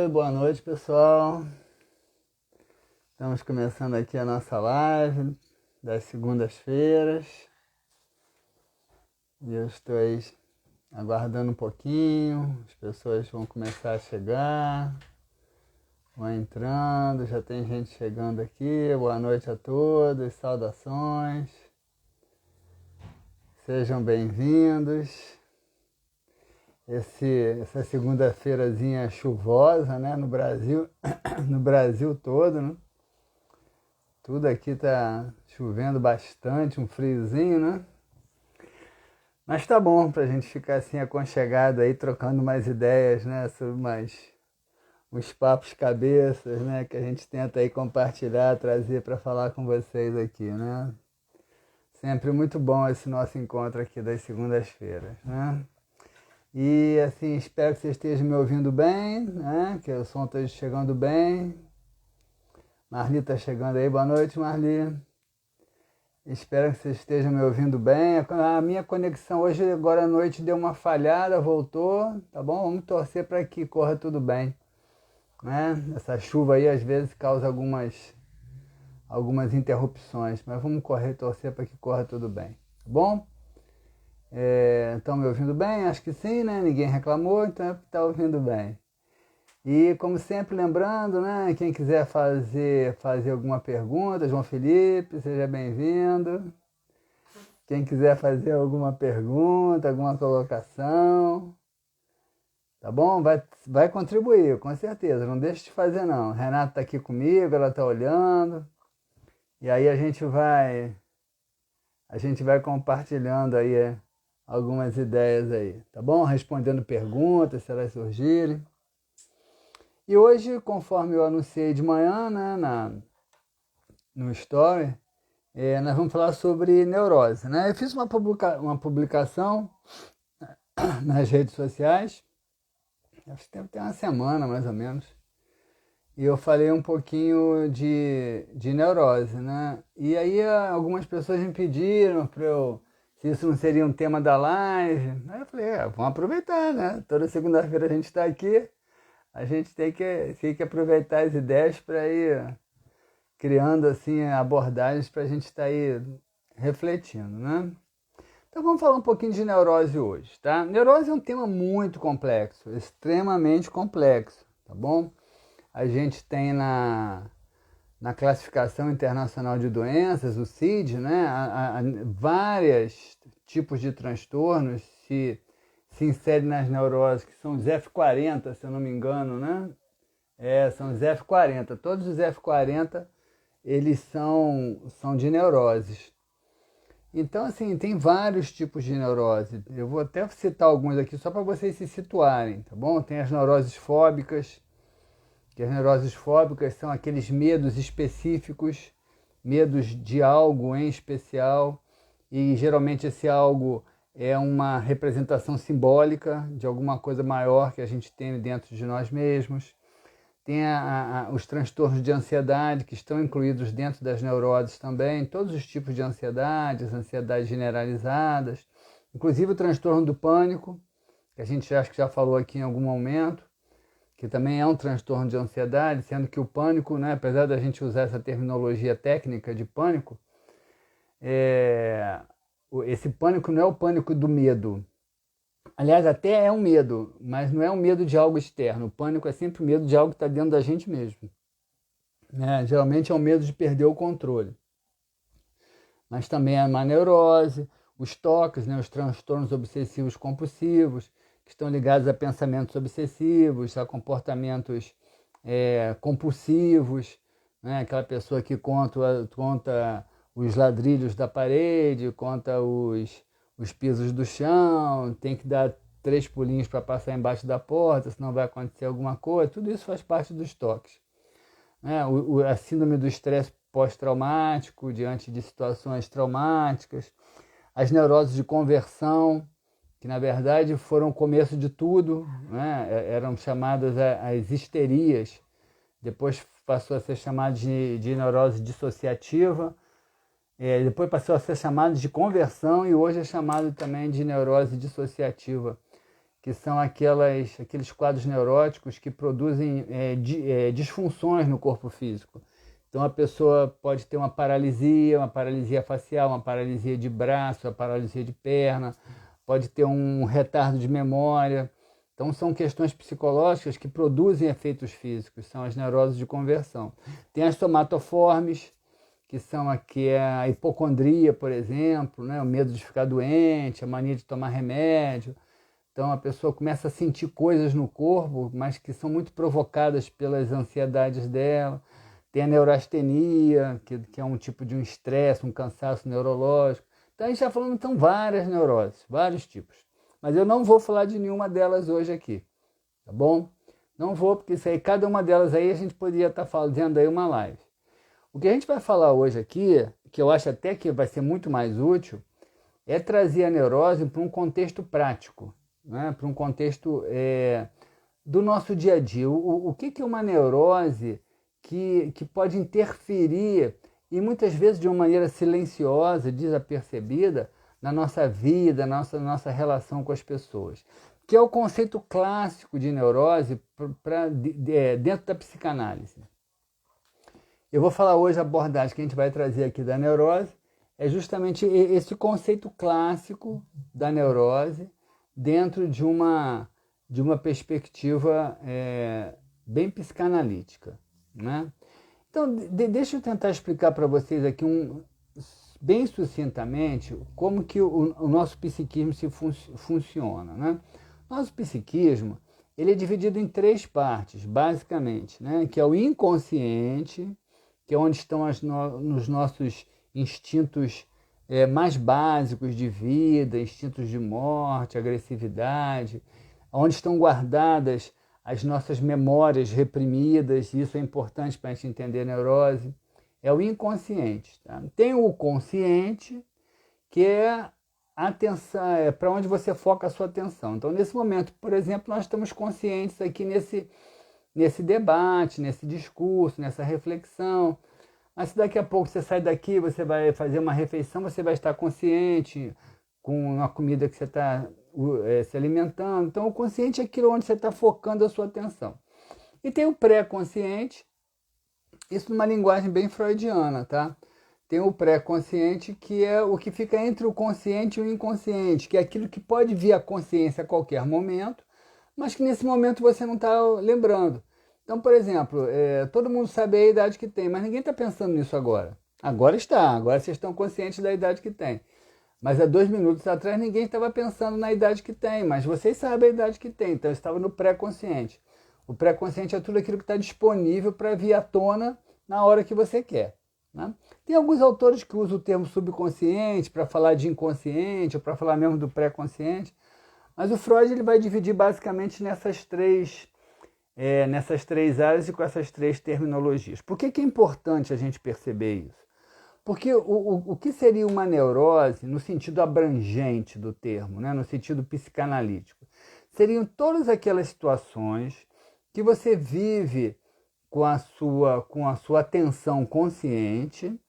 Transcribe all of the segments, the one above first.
boa noite pessoal. Estamos começando aqui a nossa live das segundas-feiras. E eu estou aí aguardando um pouquinho, as pessoas vão começar a chegar, vão entrando, já tem gente chegando aqui. Boa noite a todos, saudações, sejam bem-vindos. Essa segunda-feirazinha chuvosa, né, no Brasil, no Brasil todo, né? Tudo aqui tá chovendo bastante, um friozinho, né? Mas tá bom pra gente ficar assim aconchegado aí, trocando mais ideias, né, sobre uns papos cabeças, né, que a gente tenta aí compartilhar, trazer para falar com vocês aqui, né? Sempre muito bom esse nosso encontro aqui das segundas-feiras, né? E assim, espero que você esteja me ouvindo bem, né? Que o som esteja chegando bem. Marli está chegando aí, boa noite, Marli. Espero que você esteja me ouvindo bem. A minha conexão hoje, agora à noite, deu uma falhada, voltou, tá bom? Vamos torcer para que corra tudo bem, né? Essa chuva aí às vezes causa algumas interrupções, mas vamos torcer para que corra tudo bem, tá bom? Estão me ouvindo bem? Acho que sim, né? Ninguém reclamou, então é porque está ouvindo bem. E como sempre, lembrando, né? Quem quiser fazer alguma pergunta, João Felipe, seja bem-vindo. Quem quiser fazer alguma pergunta, alguma colocação, tá bom? Vai contribuir, com certeza, não deixe de fazer não. Renata está aqui comigo, ela está olhando. E aí a gente vai compartilhando aí algumas ideias aí, tá bom? Respondendo perguntas, se elas surgirem. E hoje, conforme eu anunciei de manhã, né, no Story, nós vamos falar sobre neurose, né? Eu fiz uma publicação nas redes sociais, acho que tem uma semana mais ou menos, e eu falei um pouquinho de neurose, né? E aí algumas pessoas me pediram se isso não seria um tema da live. Aí eu falei, vamos aproveitar, né? Toda segunda-feira a gente está aqui, a gente tem que aproveitar as ideias para ir criando assim abordagens para a gente estar aí refletindo, né? Então vamos falar um pouquinho de neurose hoje, tá? Neurose é um tema muito complexo, extremamente complexo, tá bom? A gente tem na Classificação Internacional de Doenças, o CID, né, vários tipos de transtornos se inserem nas neuroses, que são os F40, se eu não me engano, né? São os F40. Todos os F40, eles são de neuroses. Então, assim, tem vários tipos de neurose. Eu vou até citar alguns aqui só para vocês se situarem, tá bom? Tem as neuroses fóbicas, que as neuroses fóbicas são aqueles medos específicos, medos de algo em especial, e geralmente esse algo é uma representação simbólica de alguma coisa maior que a gente tem dentro de nós mesmos. Tem os transtornos de ansiedade, que estão incluídos dentro das neuroses também, todos os tipos de ansiedades, ansiedades generalizadas, inclusive o transtorno do pânico, que a gente acho que já falou aqui em algum momento, que também é um transtorno de ansiedade, sendo que o pânico, né, apesar da gente usar essa terminologia técnica de pânico, esse pânico não é o pânico do medo. Aliás, até é um medo, mas não é um medo de algo externo. O pânico é sempre o medo de algo que está dentro da gente mesmo, né? Geralmente é o medo de perder o controle. Mas também é uma neurose, os TOCs, né, os transtornos obsessivos compulsivos, que estão ligados a pensamentos obsessivos, a comportamentos compulsivos, né? Aquela pessoa que conta os ladrilhos da parede, conta os pisos do chão, tem que dar 3 pulinhos para passar embaixo da porta, senão vai acontecer alguma coisa. Tudo isso faz parte dos toques, né? A síndrome do estresse pós-traumático, diante de situações traumáticas, as neuroses de conversão, que na verdade foram o começo de tudo, né? Eram chamadas as histerias, depois passou a ser chamado de neurose dissociativa, depois passou a ser chamado de conversão e hoje é chamado também de neurose dissociativa, que são aqueles quadros neuróticos que produzem disfunções no corpo físico. Então a pessoa pode ter uma paralisia facial, uma paralisia de braço, uma paralisia de perna, pode ter um retardo de memória. Então são questões psicológicas que produzem efeitos físicos, são as neuroses de conversão. Tem as somatoformes, que são aqui a hipocondria, por exemplo, né? O medo de ficar doente, a mania de tomar remédio. Então a pessoa começa a sentir coisas no corpo, mas que são muito provocadas pelas ansiedades dela. Tem a neurastenia, que é um tipo de um estresse, um cansaço neurológico. Então a gente está falando, então, várias neuroses, vários tipos. Mas eu não vou falar de nenhuma delas hoje aqui, tá bom? Não vou, porque isso aí, cada uma delas aí a gente poderia estar fazendo aí uma live. O que a gente vai falar hoje aqui, que eu acho até que vai ser muito mais útil, é trazer a neurose para um contexto prático, né? Para um contexto do nosso dia a dia. O que é uma neurose que pode interferir, e muitas vezes de uma maneira silenciosa, desapercebida, na nossa vida, na nossa relação com as pessoas, que é o conceito clássico de neurose dentro da psicanálise. Eu vou falar hoje a abordagem que a gente vai trazer aqui da neurose, é justamente esse conceito clássico da neurose dentro de uma perspectiva bem psicanalítica, né? Então, deixa eu tentar explicar para vocês aqui bem sucintamente como que o nosso psiquismo funciona, né? Nosso psiquismo, ele é dividido em 3 partes, basicamente, né? Que é o inconsciente, que é onde estão nos nossos instintos mais básicos de vida, instintos de morte, agressividade, onde estão guardadas as nossas memórias reprimidas, e isso é importante para a gente entender a neurose. É o inconsciente. Tá? Tem o consciente, que é a atenção, para onde você foca a sua atenção. Então, nesse momento, por exemplo, nós estamos conscientes aqui nesse debate, nesse discurso, nessa reflexão. Mas se daqui a pouco você sai daqui, você vai fazer uma refeição, você vai estar consciente com a comida que você está se alimentando. Então, o consciente é aquilo onde você está focando a sua atenção. E tem o pré-consciente, isso numa linguagem bem freudiana, tá? Tem o pré-consciente, que é o que fica entre o consciente e o inconsciente, que é aquilo que pode vir à consciência a qualquer momento, mas que nesse momento você não está lembrando. Então, por exemplo, todo mundo sabe a idade que tem, mas ninguém está pensando nisso agora. Agora vocês estão conscientes da idade que tem. Mas há 2 minutos atrás ninguém estava pensando na idade que tem, mas vocês sabem a idade que tem, então estava no pré-consciente. O pré-consciente é tudo aquilo que está disponível para vir à tona na hora que você quer, né? Tem alguns autores que usam o termo subconsciente para falar de inconsciente, ou para falar mesmo do pré-consciente, mas o Freud ele vai dividir basicamente nessas três áreas e com essas 3 terminologias. Por que é importante a gente perceber isso? Porque o que seria uma neurose, no sentido abrangente do termo, né? No sentido psicanalítico, seriam todas aquelas situações que você vive com a sua atenção consciente,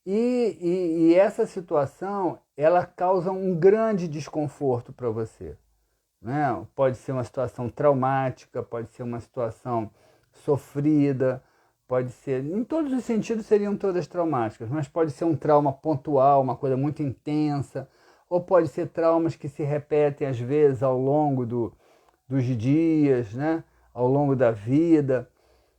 e essa situação ela causa um grande desconforto para você, né? Pode ser uma situação traumática, pode ser uma situação sofrida, pode ser, em todos os sentidos seriam todas traumáticas, mas pode ser um trauma pontual, uma coisa muito intensa, ou pode ser traumas que se repetem às vezes ao longo dos dias, né? Ao longo da vida,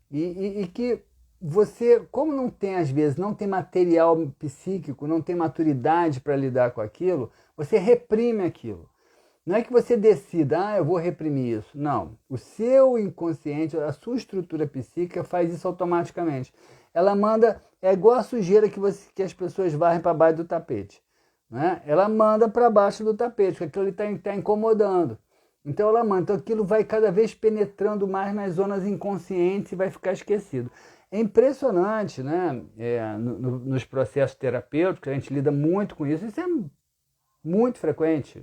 e que você, como não tem às vezes, não tem material psíquico, não tem maturidade para lidar com aquilo, você reprime aquilo. Não é que você decida, eu vou reprimir isso. Não. O seu inconsciente, a sua estrutura psíquica faz isso automaticamente. Ela manda, é igual a sujeira que as pessoas varrem para baixo do tapete, né? Ela manda para baixo do tapete, porque aquilo está incomodando. Então ela manda, então aquilo vai cada vez penetrando mais nas zonas inconscientes e vai ficar esquecido. É impressionante, né? Nos processos terapêuticos, a gente lida muito com isso é muito frequente.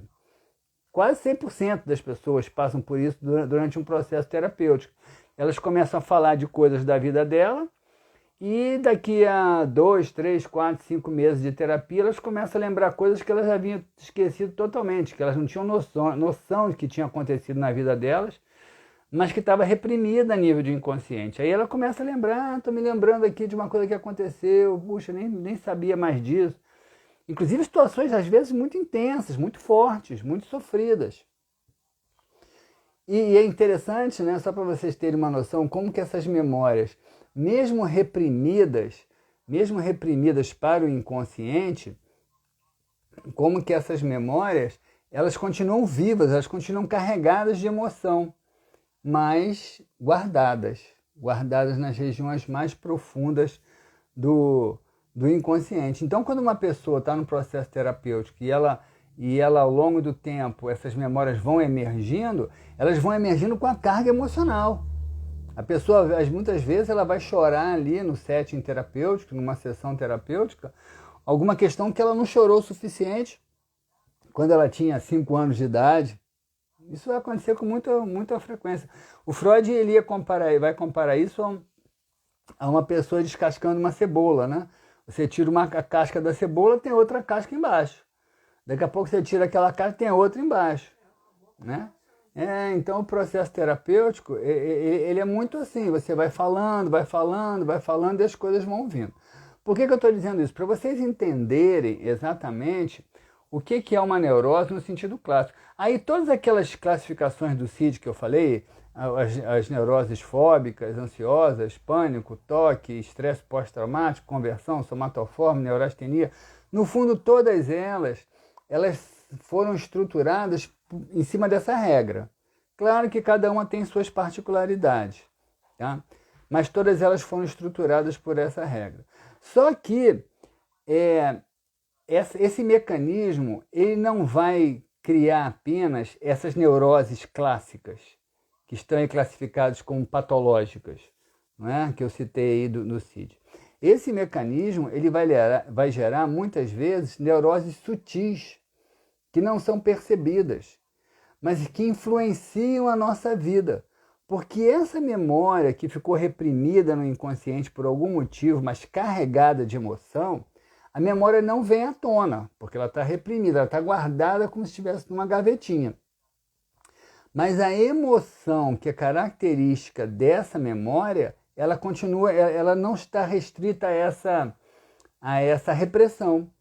Quase 100% das pessoas passam por isso durante um processo terapêutico. Elas começam a falar de coisas da vida dela E daqui a 2, 3, 4, 5 meses de terapia, elas começam a lembrar coisas que elas já haviam esquecido totalmente, que elas não tinham noção de que tinha acontecido na vida delas, mas que estava reprimida a nível de inconsciente. Aí ela começa a lembrar, estou me lembrando aqui de uma coisa que aconteceu, puxa, nem sabia mais disso. Inclusive situações, às vezes, muito intensas, muito fortes, muito sofridas. E é interessante, né, só para vocês terem uma noção, como que essas memórias, mesmo reprimidas para o inconsciente, como que essas memórias, elas continuam vivas, elas continuam carregadas de emoção, mas guardadas nas regiões mais profundas do inconsciente. Então, quando uma pessoa está no processo terapêutico e ela, ao longo do tempo, essas memórias vão emergindo, elas vão emergindo com a carga emocional. A pessoa, muitas vezes, ela vai chorar ali no setting terapêutico, numa sessão terapêutica, alguma questão que ela não chorou o suficiente quando ela tinha 5 anos de idade. Isso vai acontecer com muita frequência. O Freud vai comparar isso a uma pessoa descascando uma cebola, né? Você tira a casca da cebola, tem outra casca embaixo. Daqui a pouco você tira aquela casca, tem outra embaixo, né? Então o processo terapêutico, ele é muito assim, você vai falando e as coisas vão vindo. Por que eu estou dizendo isso? Para vocês entenderem exatamente o que é uma neurose no sentido clássico. Aí todas aquelas classificações do CID que eu falei, as neuroses fóbicas, ansiosas, pânico, toque, estresse pós-traumático, conversão, somatoforme, neurastenia, no fundo todas elas foram estruturadas em cima dessa regra. Claro que cada uma tem suas particularidades, tá? Mas todas elas foram estruturadas por essa regra. Só que esse mecanismo ele não vai criar apenas essas neuroses clássicas, que estão aí classificadas como patológicas, não é? Que eu citei aí no CID. Esse mecanismo ele vai gerar muitas vezes neuroses sutis, que não são percebidas, mas que influenciam a nossa vida. Porque essa memória que ficou reprimida no inconsciente por algum motivo, mas carregada de emoção, a memória não vem à tona, porque ela está reprimida, ela está guardada como se estivesse numa gavetinha. Mas a emoção que é característica dessa memória, ela continua, ela não está restrita a essa repressão.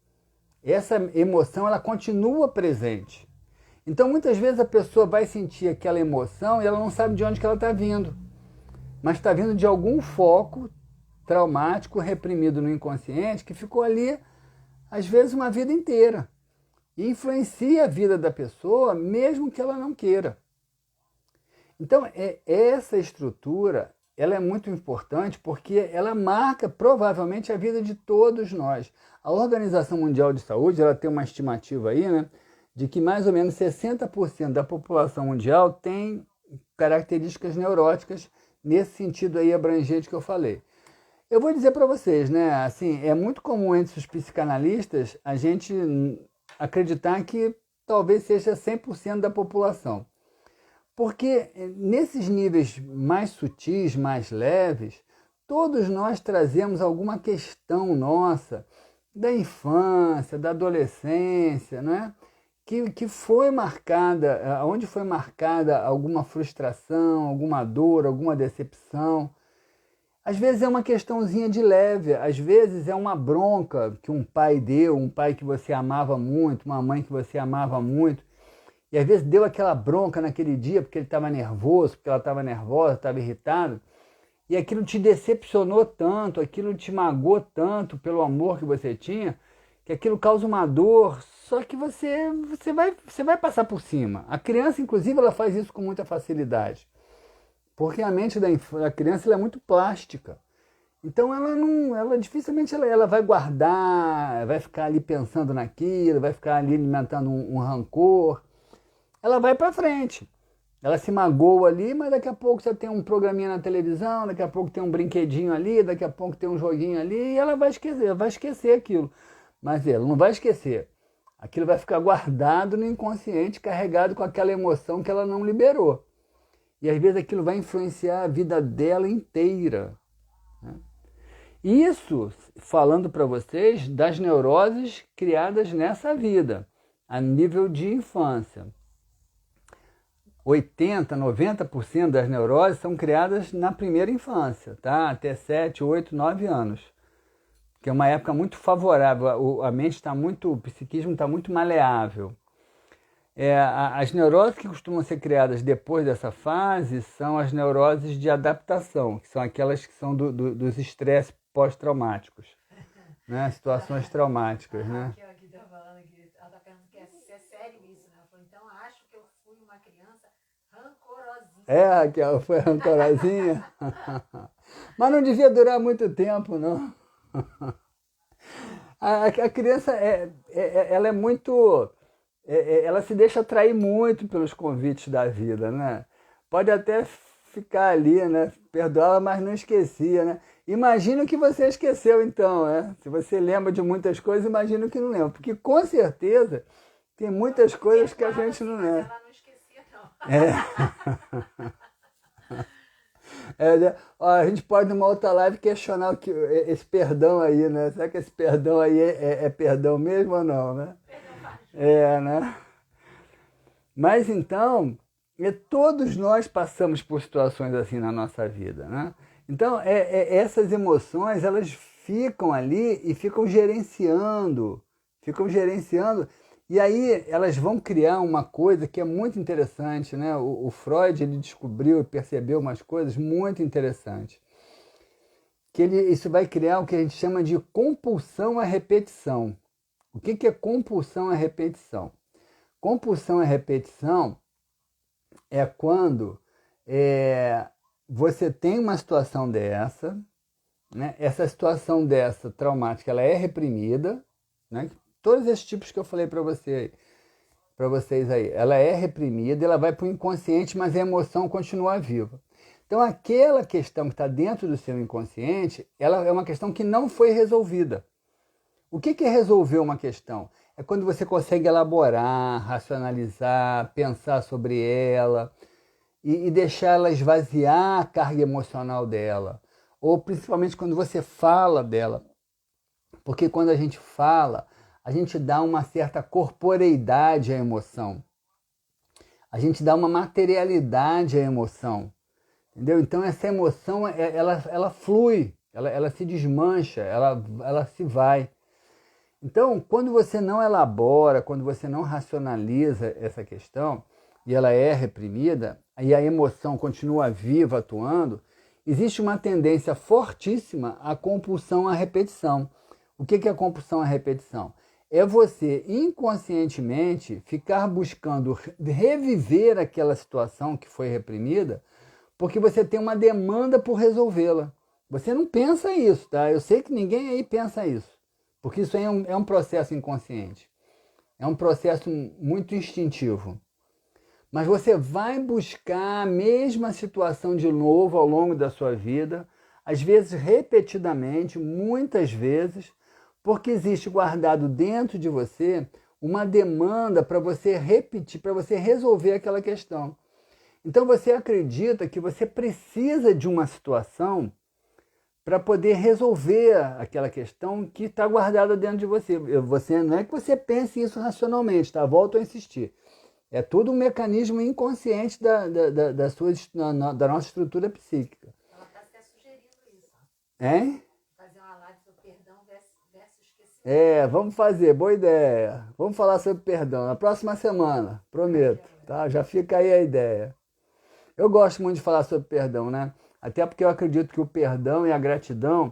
Essa emoção ela continua presente. Então muitas vezes a pessoa vai sentir aquela emoção e ela não sabe de onde que ela está vindo, mas está vindo de algum foco traumático reprimido no inconsciente que ficou ali às vezes uma vida inteira e influencia a vida da pessoa mesmo que ela não queira. Então essa estrutura ela é muito importante porque ela marca provavelmente a vida de todos nós. A Organização Mundial de Saúde ela tem uma estimativa aí, né, de que mais ou menos 60% da população mundial tem características neuróticas nesse sentido aí abrangente que eu falei. Eu vou dizer para vocês, né, assim, é muito comum entre os psicanalistas a gente acreditar que talvez seja 100% da população. Porque nesses níveis mais sutis, mais leves, todos nós trazemos alguma questão nossa da infância, da adolescência, não é? Que foi marcada, onde foi marcada alguma frustração, alguma dor, alguma decepção. Às vezes é uma questãozinha de leve, às vezes é uma bronca que um pai deu, um pai que você amava muito, uma mãe que você amava muito, e às vezes deu aquela bronca naquele dia porque ele estava nervoso, porque ela estava nervosa, estava irritado, e aquilo te decepcionou tanto, aquilo te magoou tanto pelo amor que você tinha, que aquilo causa uma dor, só que você vai passar por cima. A criança, inclusive, ela faz isso com muita facilidade, porque a mente da criança ela é muito plástica. Então ela dificilmente ela vai guardar, vai ficar ali pensando naquilo, vai ficar ali alimentando um rancor. Ela vai para frente. Ela se magoa ali, mas daqui a pouco você tem um programinha na televisão, daqui a pouco tem um brinquedinho ali, daqui a pouco tem um joguinho ali, e ela vai esquecer aquilo. Mas ela não vai esquecer. Aquilo vai ficar guardado no inconsciente, carregado com aquela emoção que ela não liberou. E às vezes aquilo vai influenciar a vida dela inteira, né? Isso falando para vocês das neuroses criadas nessa vida, a nível de infância. 80, 90% das neuroses são criadas na primeira infância, tá? Até 7, 8, 9 anos. Que é uma época muito favorável, a mente está muito, o psiquismo está muito maleável. As neuroses que costumam ser criadas depois dessa fase são as neuroses de adaptação, que são aquelas que são dos estresses pós-traumáticos, né? Situações traumáticas, né? Aqui tá falando aqui, ela tá perguntando que é sério isso, né? Ela falou, então acho que eu fui uma criança rancorosinha. Raquel, foi rancorosinha? Mas não devia durar muito tempo, não. A criança, ela é muito... ela se deixa atrair muito pelos convites da vida, né? Pode até ficar ali, né? Perdoava, mas não esquecia, né? Imagina o que você esqueceu, então, né? Se você lembra de muitas coisas, imagina o que não lembra. Porque, com certeza, tem muitas coisas que a gente não lembra. Ela não esquecia, não. Né? Ó, a gente pode, numa outra live, questionar esse perdão aí, né? Será que esse perdão aí é perdão mesmo ou não, né? Né? Mas então, todos nós passamos por situações assim na nossa vida, né? Então, essas emoções, elas ficam ali e ficam gerenciando, e aí elas vão criar uma coisa que é muito interessante, né? O Freud, ele descobriu e percebeu umas coisas muito interessantes. Isso vai criar o que a gente chama de compulsão à repetição. O que é compulsão à repetição? Compulsão à repetição é quando você tem uma situação dessa, né? Essa situação dessa traumática, ela é reprimida, né? Todos esses tipos que eu falei para vocês aí, ela é reprimida, ela vai para o inconsciente, mas a emoção continua viva. Então, aquela questão que está dentro do seu inconsciente, ela é uma questão que não foi resolvida. O que é resolver uma questão? É quando você consegue elaborar, racionalizar, pensar sobre ela e deixar ela esvaziar a carga emocional dela. Ou principalmente quando você fala dela. Porque quando a gente fala, a gente dá uma certa corporeidade à emoção. A gente dá uma materialidade à emoção. Entendeu? Então essa emoção, ela flui, ela se desmancha, ela se vai. Então, quando você não elabora, quando você não racionaliza essa questão, e ela é reprimida, e a emoção continua viva, atuando, existe uma tendência fortíssima à compulsão à repetição. O que é a compulsão à repetição? É você, inconscientemente, ficar buscando reviver aquela situação que foi reprimida, porque você tem uma demanda por resolvê-la. Você não pensa isso, tá? Eu sei que ninguém aí pensa isso. Porque isso aí é um processo inconsciente. É um processo muito instintivo. Mas você vai buscar a mesma situação de novo ao longo da sua vida, às vezes repetidamente, muitas vezes, porque existe guardado dentro de você uma demanda para você repetir, para você resolver aquela questão. Então você acredita que você precisa de uma situação para poder resolver aquela questão que está guardada dentro de você. Não é que você pense isso racionalmente, tá? Volto a insistir. É tudo um mecanismo inconsciente da nossa estrutura psíquica. Ela está até sugerindo isso. Hein? Fazer uma live sobre perdão versus esquecimento. Vamos fazer, boa ideia. Vamos falar sobre perdão na próxima semana, prometo. Tá? Já fica aí a ideia. Eu gosto muito de falar sobre perdão, né? Até porque eu acredito que o perdão e a gratidão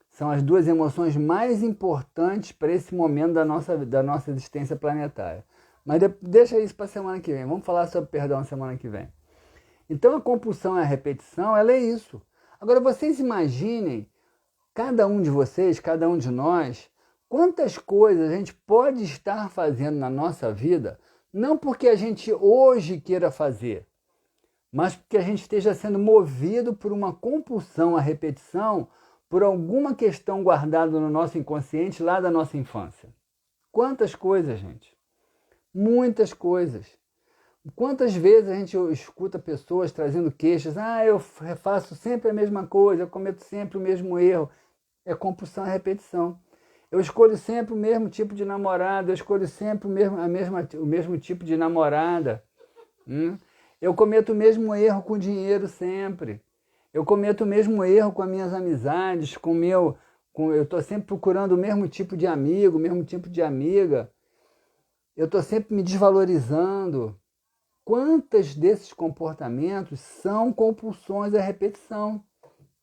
são as duas emoções mais importantes para esse momento da nossa existência planetária. Mas deixa isso para a semana que vem. Vamos falar sobre perdão na semana que vem. Então a compulsão e a repetição, ela é isso. Agora vocês imaginem, cada um de vocês, cada um de nós, quantas coisas a gente pode estar fazendo na nossa vida, não porque a gente hoje queira fazer, mas porque a gente esteja sendo movido por uma compulsão à repetição, por alguma questão guardada no nosso inconsciente lá da nossa infância. Quantas coisas, gente? Muitas coisas. Quantas vezes a gente escuta pessoas trazendo queixas, eu faço sempre a mesma coisa, eu cometo sempre o mesmo erro. é compulsão e repetição. Eu escolho sempre o mesmo tipo de namorado, eu escolho sempre o mesmo tipo de namorada. Eu cometo o mesmo erro com o dinheiro sempre. Eu cometo o mesmo erro com as minhas amizades, eu estou sempre procurando o mesmo tipo de amigo, o mesmo tipo de amiga. Eu estou sempre me desvalorizando. Quantos desses comportamentos são compulsões à repetição,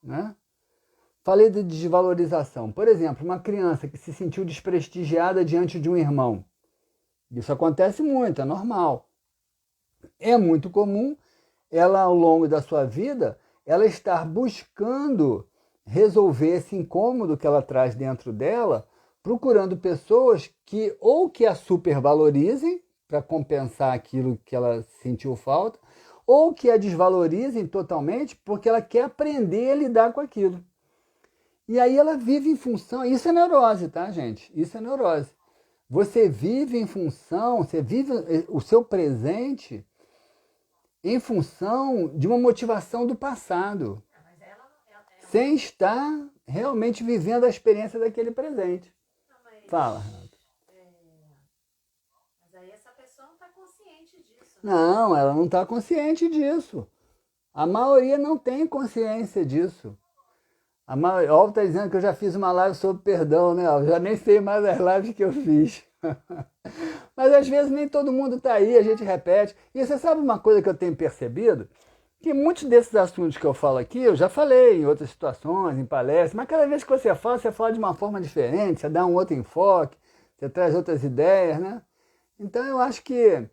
né? Falei de desvalorização. Por exemplo, uma criança que se sentiu desprestigiada diante de um irmão. Isso acontece muito, é normal. É muito comum ela, ao longo da sua vida, ela estar buscando resolver esse incômodo que ela traz dentro dela, procurando pessoas que ou que a supervalorizem para compensar aquilo que ela sentiu falta, ou que a desvalorizem totalmente porque ela quer aprender a lidar com aquilo. E aí ela vive em função, isso é neurose, tá, gente? Isso é neurose. Você vive em função, você vive o seu presente em função de uma motivação do passado, sem estar realmente vivendo a experiência daquele presente. Fala, Renato. Mas aí essa pessoa não está consciente disso. Né? Não, ela não está consciente disso. A maioria não tem consciência disso. A maioria, ó, tá dizendo que eu já fiz uma live sobre perdão, né? Eu já nem sei mais as lives que eu fiz. Mas às vezes nem todo mundo está aí, a gente repete. E você sabe uma coisa que eu tenho percebido? Que muitos desses assuntos que eu falo aqui, eu já falei em outras situações, em palestras, mas cada vez que você fala de uma forma diferente, você dá um outro enfoque, você traz outras ideias, né? Então eu acho que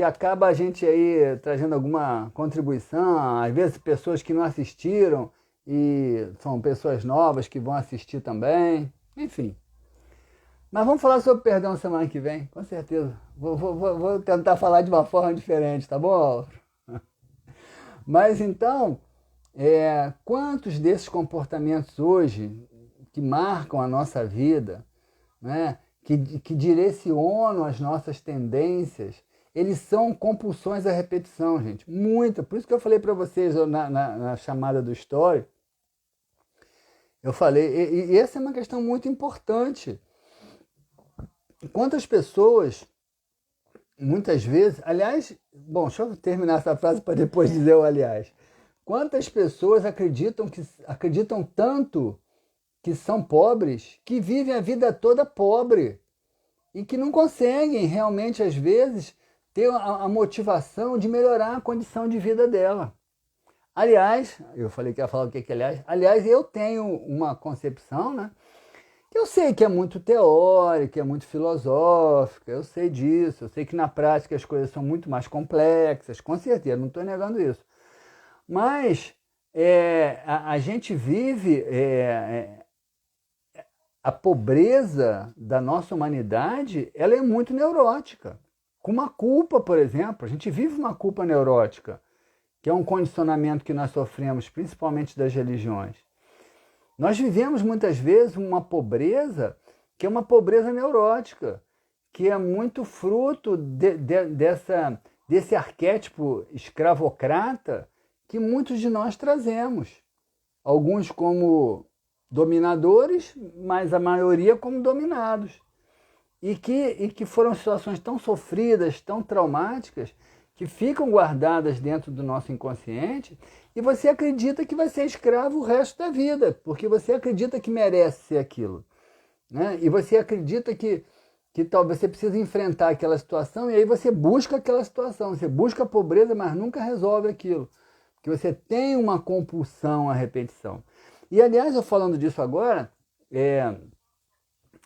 acaba a gente aí trazendo alguma contribuição, às vezes pessoas que não assistiram e são pessoas novas que vão assistir também, enfim. Mas vamos falar sobre perdão semana que vem, com certeza. Vou tentar falar de uma forma diferente, tá bom, Álvaro? Mas então, quantos desses comportamentos hoje que marcam a nossa vida, né, que direcionam as nossas tendências, eles são compulsões à repetição, gente. Muita. Por isso que eu falei para vocês na chamada do Story, eu falei, e essa é uma questão muito importante. Quantas pessoas, muitas vezes, aliás, bom, deixa eu terminar essa frase para depois dizer o aliás. Quantas pessoas acreditam tanto que são pobres, que vivem a vida toda pobre e que não conseguem realmente, às vezes, ter a motivação de melhorar a condição de vida dela. Aliás, eu falei que ia falar o que é aliás. Aliás, eu tenho uma concepção, né? Eu sei que é muito teórica, é muito filosófica, eu sei disso, eu sei que na prática as coisas são muito mais complexas, com certeza, não estou negando isso. Mas a gente vive a pobreza da nossa humanidade, ela é muito neurótica. Com uma culpa, por exemplo, a gente vive uma culpa neurótica, que é um condicionamento que nós sofremos, principalmente das religiões. Nós vivemos muitas vezes uma pobreza que é uma pobreza neurótica, que é muito fruto desse arquétipo escravocrata que muitos de nós trazemos. Alguns como dominadores, mas a maioria como dominados. E que foram situações tão sofridas, tão traumáticas, que ficam guardadas dentro do nosso inconsciente e você acredita que vai ser escravo o resto da vida, porque você acredita que merece ser aquilo. Né? E você acredita que talvez você precisa enfrentar aquela situação e aí você busca aquela situação, você busca a pobreza, mas nunca resolve aquilo. Porque você tem uma compulsão à repetição. E aliás, eu falando disso agora,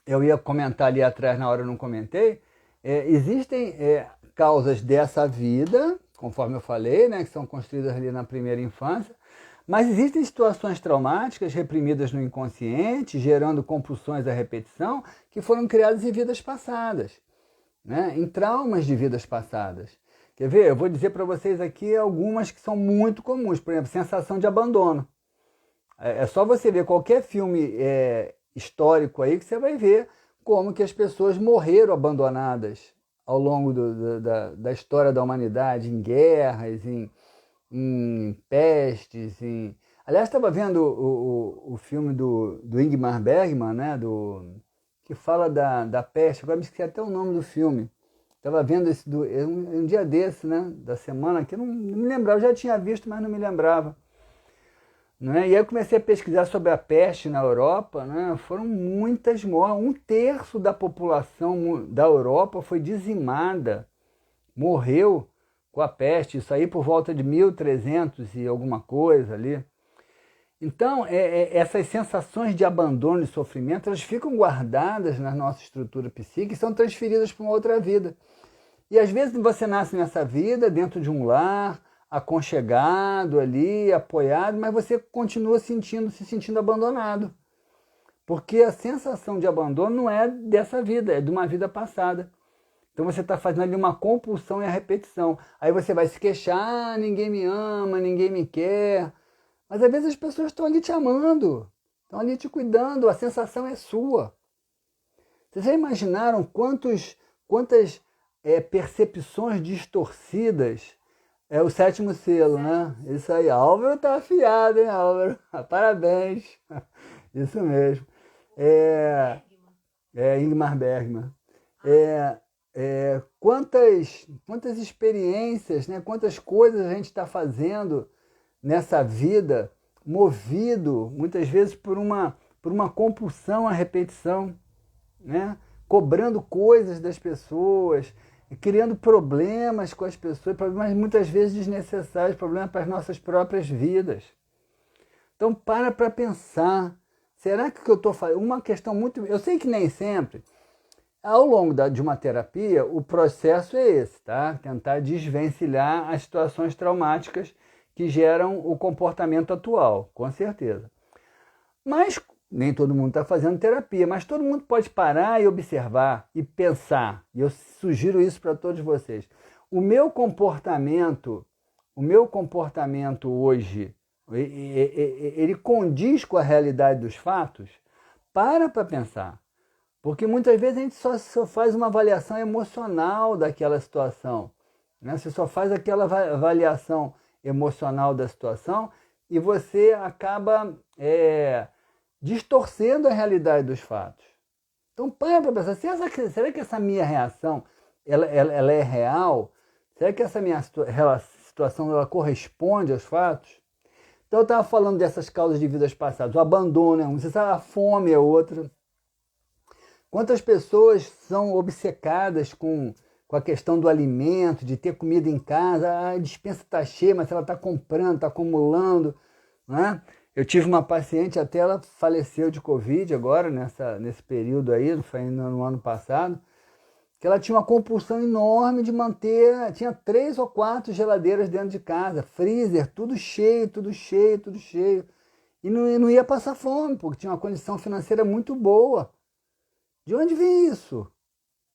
eu ia comentar ali atrás, na hora eu não comentei, existem causas dessa vida, conforme eu falei, né, que são construídas ali na primeira infância, mas existem situações traumáticas reprimidas no inconsciente, gerando compulsões à repetição, que foram criadas em vidas passadas, né, em traumas de vidas passadas. Quer ver? Eu vou dizer para vocês aqui algumas que são muito comuns, por exemplo, sensação de abandono. É só você ver qualquer filme histórico aí que você vai ver como que as pessoas morreram abandonadas ao longo da história da humanidade, em guerras, em pestes. Aliás, estava vendo o filme do Ingmar Bergman, né? Que fala da peste. Agora me esqueci até o nome do filme. Estava vendo um dia desse, né? Da semana, que eu não me lembrava. Eu já tinha visto, mas não me lembrava. Né? E aí eu comecei a pesquisar sobre a peste na Europa. Né? Foram muitas mortes. 1/3 da população da Europa foi dizimada. Morreu com a peste. Isso aí por volta de 1300 e alguma coisa ali. Então, essas sensações de abandono e sofrimento, elas ficam guardadas na nossa estrutura psíquica e são transferidas para uma outra vida. E às vezes você nasce nessa vida, dentro de um lar, aconchegado ali, apoiado, mas você continua se sentindo abandonado. Porque a sensação de abandono não é dessa vida, é de uma vida passada. Então você está fazendo ali uma compulsão e a repetição. Aí você vai se queixar, ninguém me ama, ninguém me quer. Mas às vezes as pessoas estão ali te amando, estão ali te cuidando, a sensação é sua. Vocês já imaginaram quantas percepções distorcidas é o 7º selo, né? Isso aí, Álvaro tá afiado, hein, Álvaro? Parabéns. Isso mesmo. Ingmar Bergman. Quantas experiências, né? Quantas coisas a gente está fazendo nessa vida, movido muitas vezes por uma compulsão à repetição, né? Cobrando coisas das pessoas, criando problemas com as pessoas, problemas muitas vezes desnecessários, problemas para as nossas próprias vidas. Então para pensar, será que o que eu estou fazendo? Uma questão muito... Eu sei que nem sempre, ao longo de uma terapia, o processo é esse, tá? Tentar desvencilhar as situações traumáticas que geram o comportamento atual, com certeza. Mas nem todo mundo está fazendo terapia, mas todo mundo pode parar e observar e pensar. E eu sugiro isso para todos vocês. O meu comportamento hoje, ele condiz com a realidade dos fatos? Para pensar. Porque muitas vezes a gente só faz uma avaliação emocional daquela situação. Né? Você só faz aquela avaliação emocional da situação e você acaba distorcendo a realidade dos fatos. Então para pensar, será que essa minha reação ela é real? Será que essa minha situação ela corresponde aos fatos? Então eu estava falando dessas causas de vidas passadas. O abandono é uma, você sabe, a fome é outra. Quantas pessoas são obcecadas com a questão do alimento, de ter comida em casa, a despensa está cheia, mas ela está comprando, está acumulando. Né? Eu tive uma paciente, até ela faleceu de Covid agora, nesse período aí, foi no ano passado, que ela tinha uma compulsão enorme de manter, tinha 3 ou 4 geladeiras dentro de casa, freezer, tudo cheio, tudo cheio, tudo cheio. E não ia passar fome, porque tinha uma condição financeira muito boa. De onde vem isso?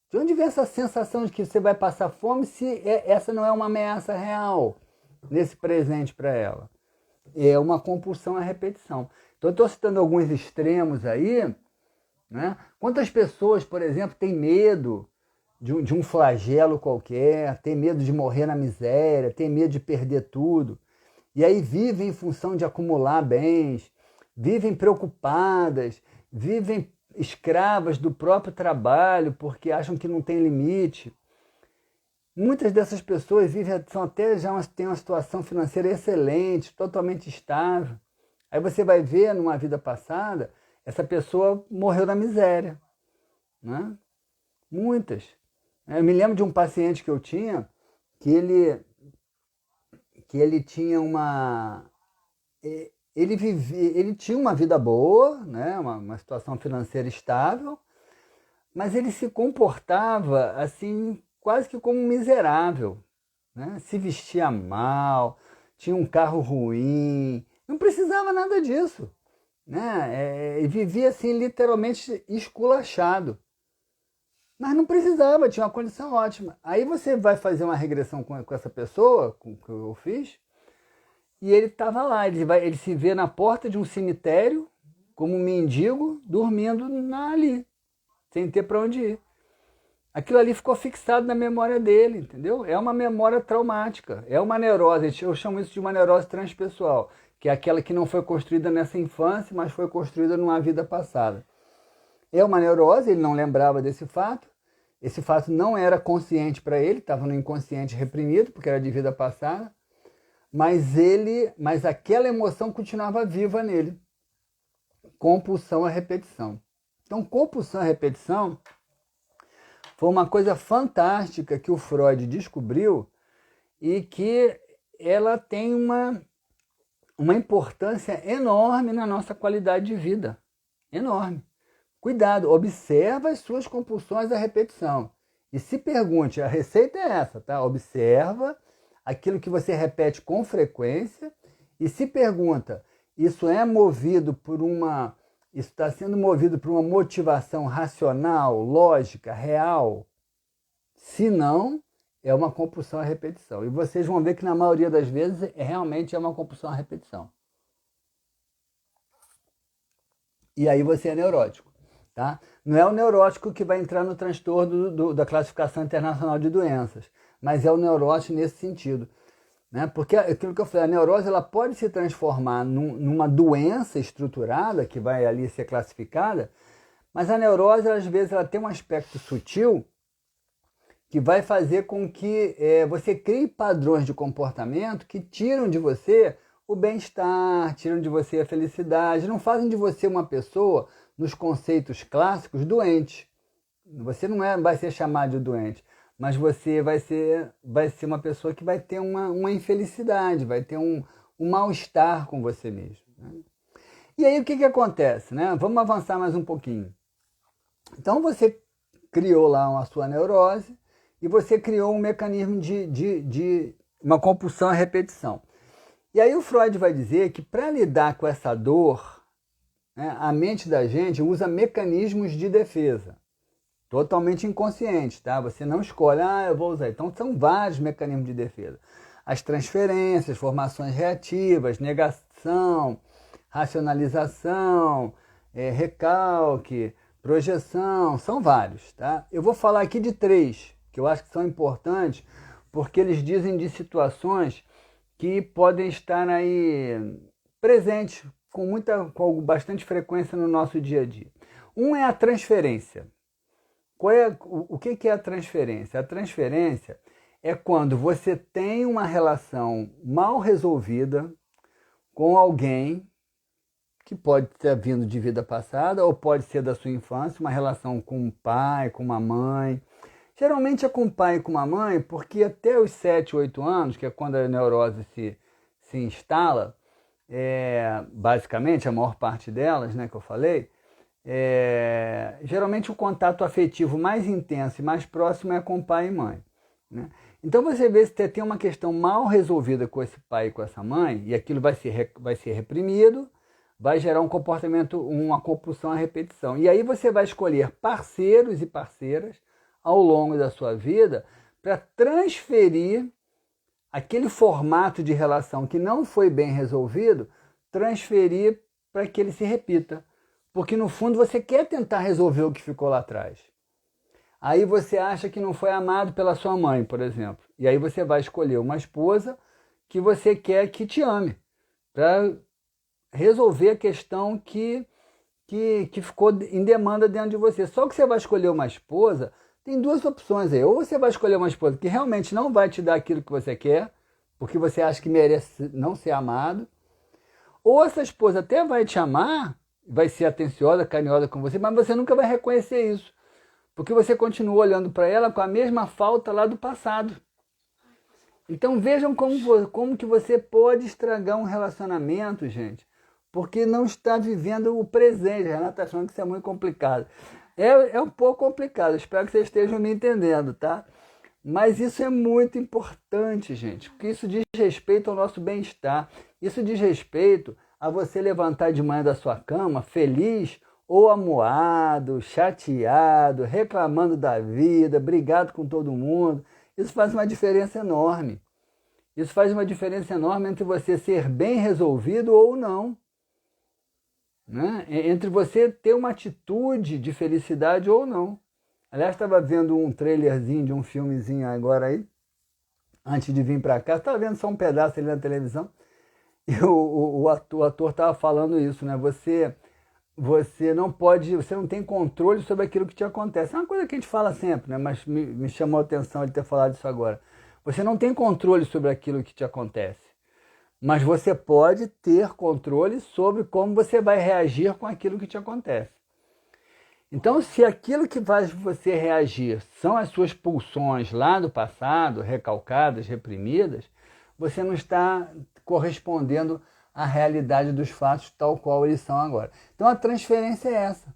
De onde vem essa sensação de que você vai passar fome se essa não é uma ameaça real nesse presente para ela? É uma compulsão à repetição. Então, eu estou citando alguns extremos aí. Né? Quantas pessoas, por exemplo, têm medo de um flagelo qualquer, têm medo de morrer na miséria, têm medo de perder tudo, e aí vivem em função de acumular bens, vivem preocupadas, vivem escravas do próprio trabalho porque acham que não tem limite. Muitas dessas pessoas têm uma situação financeira excelente, totalmente estável. Aí você vai ver numa vida passada, essa pessoa morreu na miséria. Né? Muitas. Eu me lembro de um paciente que eu tinha, que ele tinha ele tinha uma vida boa, né? uma situação financeira estável, mas ele se comportava assim, quase que como um miserável. Né? Se vestia mal, tinha um carro ruim, não precisava nada disso. Né? E vivia assim, literalmente esculachado. Mas não precisava, tinha uma condição ótima. Aí você vai fazer uma regressão com essa pessoa, com o que eu fiz, e ele estava lá, ele se vê na porta de um cemitério, como um mendigo, dormindo ali, sem ter para onde ir. aquilo ali ficou fixado na memória dele, entendeu? É uma memória traumática, é uma neurose, eu chamo isso de uma neurose transpessoal, que é aquela que não foi construída nessa infância, mas foi construída numa vida passada. É uma neurose, ele não lembrava desse fato, esse fato não era consciente para ele, estava no inconsciente reprimido, porque era de vida passada, mas aquela emoção continuava viva nele. Compulsão à repetição. Então, compulsão à repetição foi uma coisa fantástica que o Freud descobriu e que ela tem uma importância enorme na nossa qualidade de vida. Enorme. Cuidado, observa as suas compulsões à repetição. E se pergunte, a receita é essa, tá? Observa aquilo que você repete com frequência e se pergunta, isso está sendo movido por uma motivação racional, lógica, real? Se não, é uma compulsão à repetição. E vocês vão ver que na maioria das vezes realmente é uma compulsão à repetição. E aí você é neurótico. Tá? Não é o neurótico que vai entrar no transtorno da classificação internacional de doenças, mas é o neurótico nesse sentido. Né? Porque aquilo que eu falei, a neurose ela pode se transformar numa doença estruturada, que vai ali ser classificada, mas a neurose, às vezes, ela tem um aspecto sutil que vai fazer com que você crie padrões de comportamento que tiram de você o bem-estar, tiram de você a felicidade, não fazem de você uma pessoa, nos conceitos clássicos, doente. Você não vai ser chamado de doente, mas você vai ser uma pessoa que vai ter uma infelicidade, vai ter um mal-estar com você mesmo. Né? E aí o que acontece? Né? Vamos avançar mais um pouquinho. Então você criou lá a sua neurose e você criou um mecanismo de uma compulsão à repetição. E aí o Freud vai dizer que para lidar com essa dor, né, a mente da gente usa mecanismos de defesa, totalmente inconscientes, tá? Você não escolhe, eu vou usar. Então são vários mecanismos de defesa. As transferências, formações reativas, negação, racionalização, recalque, projeção, são vários, tá? Eu vou falar aqui de 3, que eu acho que são importantes, porque eles dizem de situações que podem estar aí presentes com bastante frequência no nosso dia a dia. Um é a transferência. O que é a transferência? A transferência é quando você tem uma relação mal resolvida com alguém que pode ter vindo de vida passada ou pode ser da sua infância, uma relação com um pai, com uma mãe. Geralmente é com o pai e com uma mãe, porque até os 7, 8 anos, que é quando a neurose se instala, basicamente a maior parte delas, né, que eu falei, geralmente o contato afetivo mais intenso e mais próximo é com pai e mãe. Né? Então você vê se tem uma questão mal resolvida com esse pai e com essa mãe, e aquilo vai ser reprimido, vai gerar um comportamento, uma compulsão à repetição. E aí você vai escolher parceiros e parceiras ao longo da sua vida para transferir aquele formato de relação que não foi bem resolvido, transferir para que ele se repita. Porque no fundo você quer tentar resolver o que ficou lá atrás. Aí você acha que não foi amado pela sua mãe, por exemplo. E aí você vai escolher uma esposa que você quer que te ame, para resolver a questão que ficou em demanda dentro de você. Só que você vai escolher uma esposa, tem 2 opções aí. Ou você vai escolher uma esposa que realmente não vai te dar aquilo que você quer, porque você acha que merece não ser amado, ou essa esposa até vai te amar, vai ser atenciosa, carinhosa com você, mas você nunca vai reconhecer isso, porque você continua olhando para ela com a mesma falta lá do passado. Então vejam como que você pode estragar um relacionamento, gente, porque não está vivendo o presente. A Renata está achando que isso é muito complicado. É um pouco complicado, espero que vocês estejam me entendendo, tá? Mas isso é muito importante, gente, porque isso diz respeito ao nosso bem-estar. Isso diz respeito a você levantar de manhã da sua cama feliz ou amuado, chateado, reclamando da vida, brigado com todo mundo. Isso faz uma diferença enorme. Isso faz uma diferença enorme entre você ser bem resolvido ou não. Né? Entre você ter uma atitude de felicidade ou não. Aliás, estava vendo um trailerzinho de um filmezinho agora aí, antes de vir para cá. Estava vendo só um pedaço ali na televisão. E o ator estava falando isso, né? Você não pode, você não tem controle sobre aquilo que te acontece. É uma coisa que a gente fala sempre, né? Mas me chamou a atenção ele ter falado isso agora. Você não tem controle sobre aquilo que te acontece, mas você pode ter controle sobre como você vai reagir com aquilo que te acontece. Então, se aquilo que faz você reagir são as suas pulsões lá do passado, recalcadas, reprimidas, você não está correspondendo à realidade dos fatos tal qual eles são agora. Então, a transferência é essa.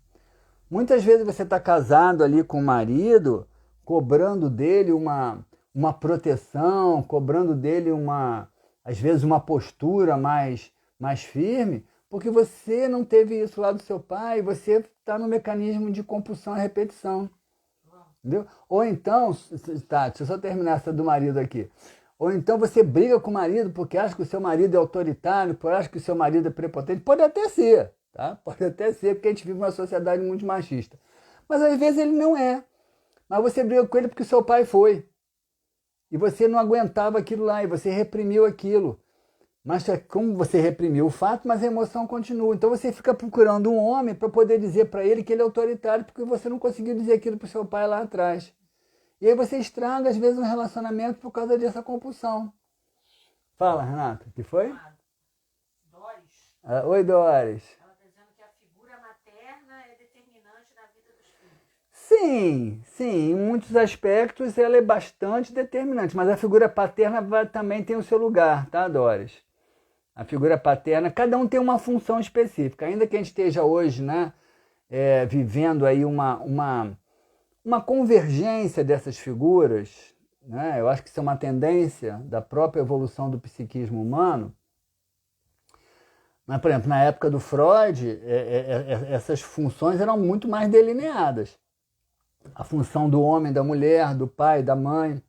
Muitas vezes você está casado ali com o marido, cobrando dele uma proteção, cobrando dele às vezes uma postura mais firme, porque você não teve isso lá do seu pai, você está no mecanismo de compulsão e repetição. Entendeu? Ou então, tá, deixa eu só terminar essa do marido aqui. Ou então você briga com o marido porque acha que o seu marido é autoritário, porque acha que o seu marido é prepotente. Pode até ser, tá? Pode até ser, porque a gente vive uma sociedade muito machista. Mas às vezes ele não é. Mas você briga com ele porque o seu pai foi. E você não aguentava aquilo lá, e você reprimiu aquilo. Mas como você reprimiu o fato, mas a emoção continua. Então você fica procurando um homem para poder dizer para ele que ele é autoritário, porque você não conseguiu dizer aquilo para o seu pai lá atrás. E aí você estraga, às vezes, um relacionamento por causa dessa compulsão. Fala, Renata, o que foi? Doris. Oi, Doris. Ela está dizendo que a figura materna é determinante na vida dos filhos. Sim, em muitos aspectos ela é bastante determinante, mas a figura paterna também tem o seu lugar, tá, Doris? A figura paterna, cada um tem uma função específica, ainda que a gente esteja hoje, né, vivendo aí uma convergência dessas figuras, né? Eu acho que isso é uma tendência da própria evolução do psiquismo humano. Mas, por exemplo, na época do Freud, essas funções eram muito mais delineadas. A função do homem, da mulher, do pai, da mãe.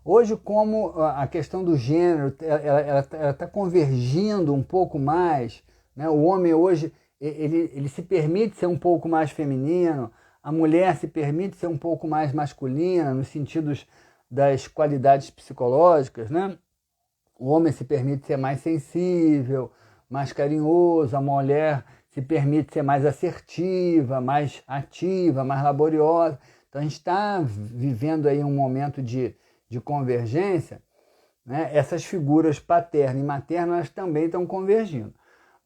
Hoje, como a questão do gênero ela está convergindo um pouco mais, né? O homem hoje ele se permite ser um pouco mais feminino, a mulher se permite ser um pouco mais masculina, nos sentidos das qualidades psicológicas, né? O homem se permite ser mais sensível, mais carinhoso, a mulher se permite ser mais assertiva, mais ativa, mais laboriosa. Então a gente está vivendo aí um momento de convergência, né? Essas figuras paterna e materna elas também estão convergindo.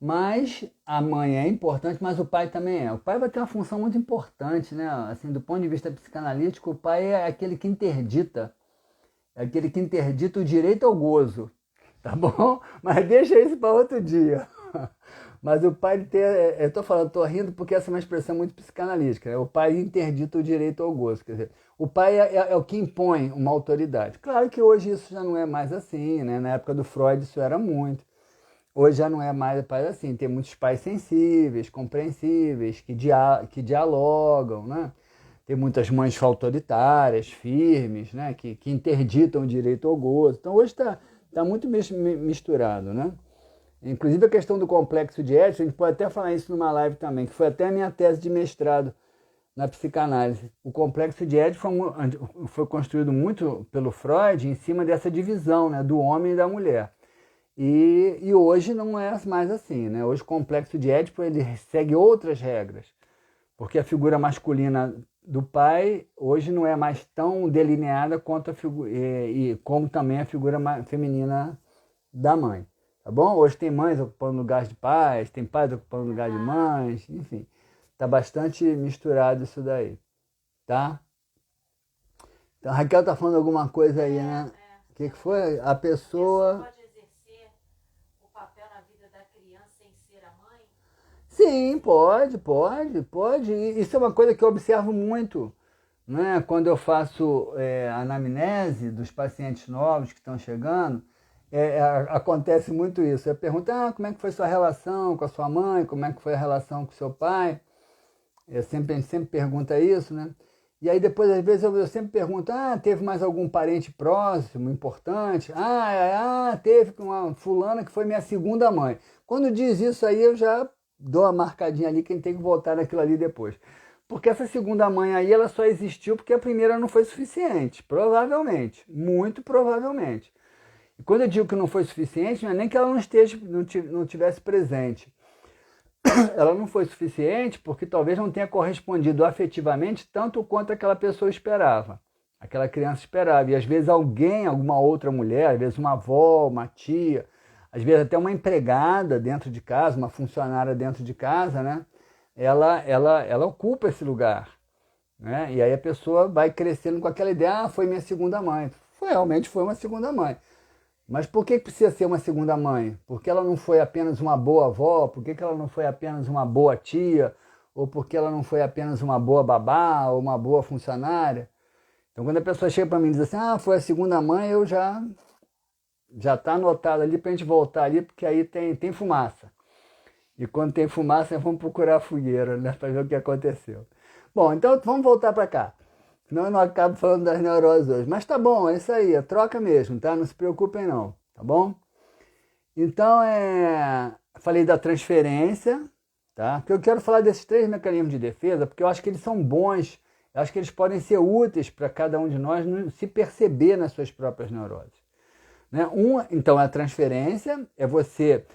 Mas a mãe é importante, mas o pai também é. O pai vai ter uma função muito importante, né? Assim, do ponto de vista psicanalítico, o pai é aquele que interdita o direito ao gozo, tá bom? Mas deixa isso para outro dia. Mas o pai tem, eu estou rindo porque essa é uma expressão muito psicanalítica, né? O pai interdita o direito ao gozo, quer dizer, o pai é o que impõe uma autoridade. Claro que hoje isso já não é mais assim, né? Na época do Freud isso era muito. Hoje já não é mais assim, tem muitos pais sensíveis, compreensíveis, que dialogam, né? Tem muitas mães autoritárias, firmes, né? Que interditam o direito ao gozo. Então hoje está muito misturado, né? Inclusive a questão do complexo de Édipo, a gente pode até falar isso numa live também, que foi até a minha tese de mestrado na psicanálise. O complexo de Édipo foi construído muito pelo Freud em cima dessa divisão, né? Do homem e da mulher. E hoje não é mais assim, né? Hoje o complexo de Édipo ele segue outras regras, porque a figura masculina do pai hoje não é mais tão delineada quanto como também a figura feminina da mãe, tá bom? Hoje tem mães ocupando lugar de pais, tem pais ocupando lugar de mães, enfim, tá bastante misturado isso daí, tá? Então a Raquel tá falando alguma coisa aí, né? O que foi? A pessoa... Sim, pode. Isso é uma coisa que eu observo muito, né? Quando eu faço anamnese dos pacientes novos que estão chegando, acontece muito isso. Eu pergunto, como é que foi sua relação com a sua mãe, como é que foi a relação com o seu pai? A gente sempre pergunta isso, né? E aí depois, às vezes, eu sempre pergunto, teve mais algum parente próximo, importante? Teve uma fulana que foi minha segunda mãe. Quando diz isso aí, eu já dou uma marcadinha ali, quem tem que voltar naquilo ali depois. porque essa segunda mãe aí ela só existiu porque a primeira não foi suficiente, provavelmente, muito provavelmente. E quando eu digo que não foi suficiente, não é nem que ela não tivesse presente. Ela não foi suficiente porque talvez não tenha correspondido afetivamente tanto quanto aquela pessoa esperava, aquela criança esperava. E às vezes alguém, alguma outra mulher, às vezes uma avó, uma tia, às vezes até uma empregada dentro de casa, uma funcionária dentro de casa, né? Ela ocupa esse lugar, né? E aí a pessoa vai crescendo com aquela ideia, foi minha segunda mãe. Realmente foi uma segunda mãe. Mas por que precisa ser uma segunda mãe? Porque ela não foi apenas uma boa avó? Por que ela não foi apenas uma boa tia? Ou porque ela não foi apenas uma boa babá ou uma boa funcionária? Então quando a pessoa chega para mim e diz assim, foi a segunda mãe, eu já está anotado ali para a gente voltar ali, porque aí tem fumaça. E quando tem fumaça, vamos procurar a fogueira, né, para ver o que aconteceu. Bom, então vamos voltar para cá. Senão eu não acabo falando das neuroses hoje. Mas tá bom, é isso aí, é troca mesmo, tá? Não se preocupem não, tá bom? Então, falei da transferência, tá? Porque eu quero falar desses 3 mecanismos de defesa, porque eu acho que eles são bons, eu acho que eles podem ser úteis para cada um de nós se perceber nas suas próprias neuroses. Né? Então, a transferência é você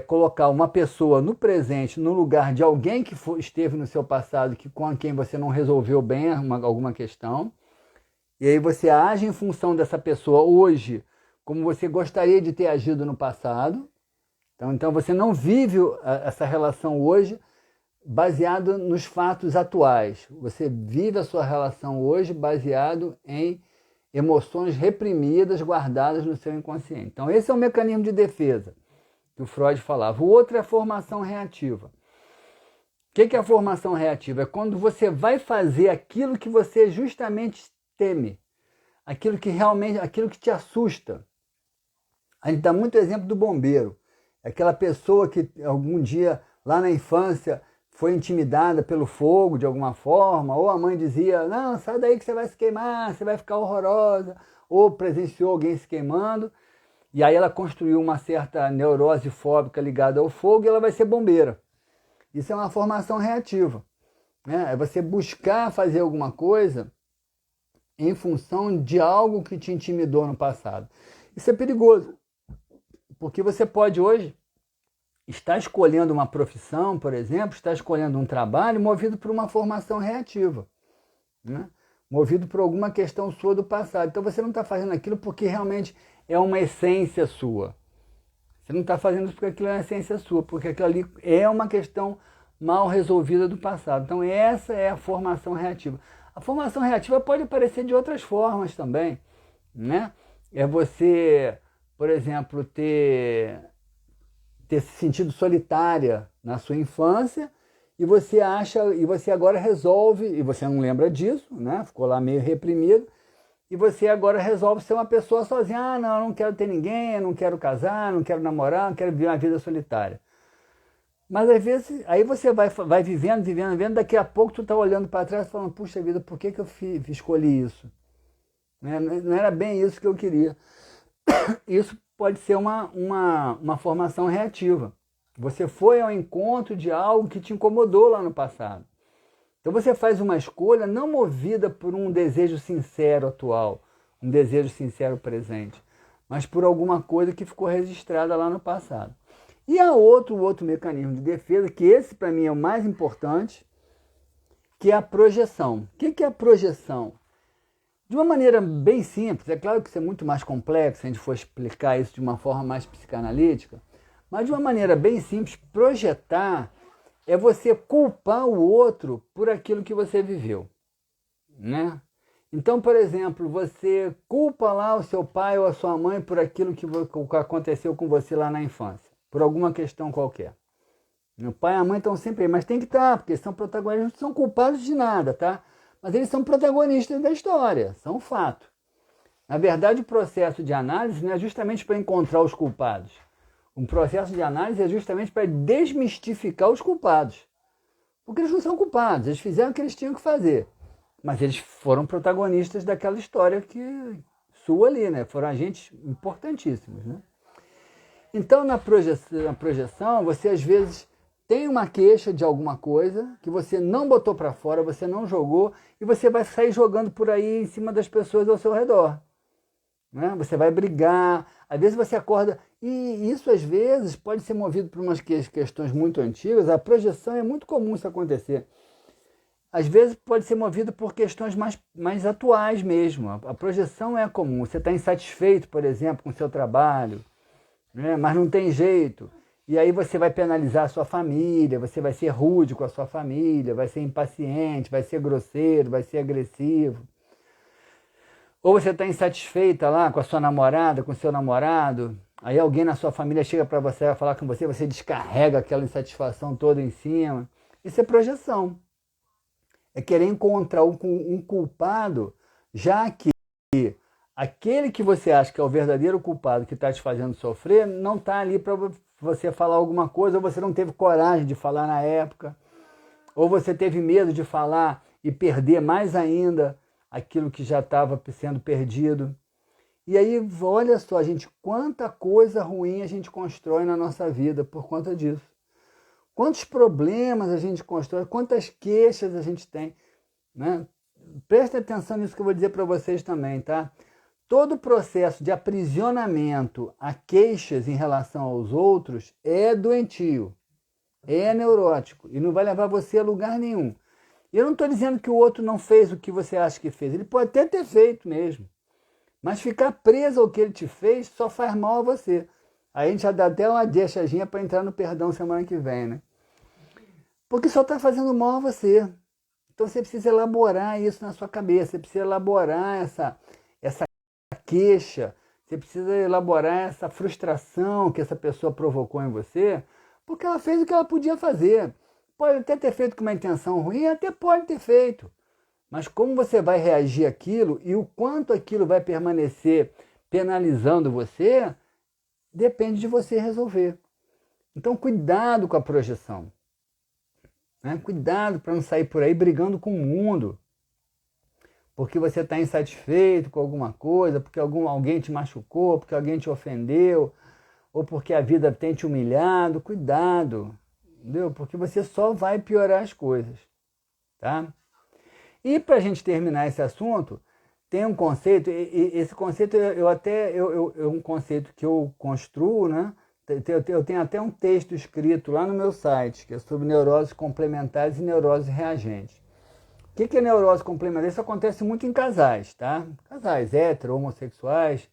colocar uma pessoa no presente, no lugar de alguém que esteve no seu passado, com quem você não resolveu bem alguma questão, e aí você age em função dessa pessoa hoje, como você gostaria de ter agido no passado. Então você não vive essa relação hoje baseado nos fatos atuais. Você vive a sua relação hoje baseado em emoções reprimidas, guardadas no seu inconsciente. Então esse é o mecanismo de defesa que o Freud falava. O outro é a formação reativa. O que é a formação reativa? É quando você vai fazer aquilo que você justamente teme, aquilo que te assusta. A gente dá muito exemplo do bombeiro. Aquela pessoa que algum dia, lá na infância, foi intimidada pelo fogo de alguma forma, ou a mãe dizia, não, sai daí que você vai se queimar, você vai ficar horrorosa, ou presenciou alguém se queimando, e aí ela construiu uma certa neurose fóbica ligada ao fogo e ela vai ser bombeira. Isso é uma formação reativa, né? É você buscar fazer alguma coisa em função de algo que te intimidou no passado. Isso é perigoso, porque você pode hoje estar escolhendo uma profissão, por exemplo, estar escolhendo um trabalho movido por uma formação reativa, né? Movido por alguma questão sua do passado. Então você não está fazendo aquilo porque realmente é uma essência sua. Você não está fazendo isso porque aquilo é uma essência sua, porque aquilo ali é uma questão mal resolvida do passado. Então essa é a formação reativa. A formação reativa pode aparecer de outras formas também, né? É você, por exemplo, ter se sentido solitária na sua infância e você agora resolve, e você não lembra disso, né? Ficou lá meio reprimido, e você agora resolve ser uma pessoa sozinha. Não, eu não quero ter ninguém, eu não quero casar, não quero namorar, não quero viver uma vida solitária. Mas às vezes, aí você vai vivendo, daqui a pouco tu tá olhando para trás e falando, puxa vida, por que eu escolhi isso? Não era bem isso que eu queria. Isso pode ser uma formação reativa. Você foi ao encontro de algo que te incomodou lá no passado. Então você faz uma escolha não movida por um desejo sincero atual, um desejo sincero presente, mas por alguma coisa que ficou registrada lá no passado. E há outro mecanismo de defesa, que esse para mim é o mais importante, que é a projeção. O que é a projeção? De uma maneira bem simples, é claro que isso é muito mais complexo se a gente for explicar isso de uma forma mais psicanalítica, mas de uma maneira bem simples, projetar é você culpar o outro por aquilo que você viveu, né? Então, por exemplo, você culpa lá o seu pai ou a sua mãe por aquilo que aconteceu com você lá na infância, por alguma questão qualquer. Meu pai e a mãe estão sempre aí, mas tem que estar, porque são protagonistas, não são culpados de nada, tá? Mas eles são protagonistas da história, são um fato. Na verdade, o processo de análise não é justamente para encontrar os culpados. Um processo de análise é justamente para desmistificar os culpados. Porque eles não são culpados, eles fizeram o que eles tinham que fazer. Mas eles foram protagonistas daquela história sua ali, né? Foram agentes importantíssimos, né? Então, na projeção, você às vezes tem uma queixa de alguma coisa que você não botou para fora, você não jogou, e você vai sair jogando por aí em cima das pessoas ao seu redor. Né? Você vai brigar, às vezes você acorda, e isso às vezes pode ser movido por umas questões muito antigas, a projeção é muito comum isso acontecer. Às vezes pode ser movido por questões mais atuais mesmo. A projeção é comum. Você está insatisfeito, por exemplo, com o seu trabalho, né? Mas não tem jeito. E aí você vai penalizar a sua família, você vai ser rude com a sua família, vai ser impaciente, vai ser grosseiro, vai ser agressivo. Ou você está insatisfeita lá com a sua namorada, com o seu namorado, aí alguém na sua família chega para você, vai falar com você, você descarrega aquela insatisfação toda em cima. Isso é projeção. É querer encontrar um culpado, já que aquele que você acha que é o verdadeiro culpado que está te fazendo sofrer, não está ali para você falar alguma coisa, ou você não teve coragem de falar na época, ou você teve medo de falar e perder mais ainda aquilo que já estava sendo perdido. E aí, olha só, gente, quanta coisa ruim a gente constrói na nossa vida por conta disso. Quantos problemas a gente constrói, quantas queixas a gente tem, né? Prestem atenção nisso que eu vou dizer para vocês também, tá? Todo processo de aprisionamento a queixas em relação aos outros é doentio, é neurótico e não vai levar você a lugar nenhum. E eu não estou dizendo que o outro não fez o que você acha que fez, ele pode até ter feito mesmo, mas ficar preso ao que ele te fez só faz mal a você. Aí a gente já dá até uma deixadinha para entrar no perdão semana que vem, né? Porque só está fazendo mal a você. Então você precisa elaborar isso na sua cabeça, você precisa elaborar essa queixa, você precisa elaborar essa frustração que essa pessoa provocou em você, porque ela fez o que ela podia fazer. Pode até ter feito com uma intenção ruim, até pode ter feito. Mas como você vai reagir àquilo e o quanto aquilo vai permanecer penalizando você, depende de você resolver. Então cuidado com a projeção. Né? Cuidado para não sair por aí brigando com o mundo, porque você está insatisfeito com alguma coisa, porque alguém te machucou, porque alguém te ofendeu, ou porque a vida tem te humilhado. Cuidado, entendeu? Porque você só vai piorar as coisas, tá? E para a gente terminar esse assunto, tem um conceito, e esse conceito é um conceito que eu construo, né? Eu tenho até um texto escrito lá no meu site, que é sobre neuroses complementares e neuroses reagentes. O que é neurose complementar? Isso acontece muito em casais, tá? Casais hétero, homossexuais,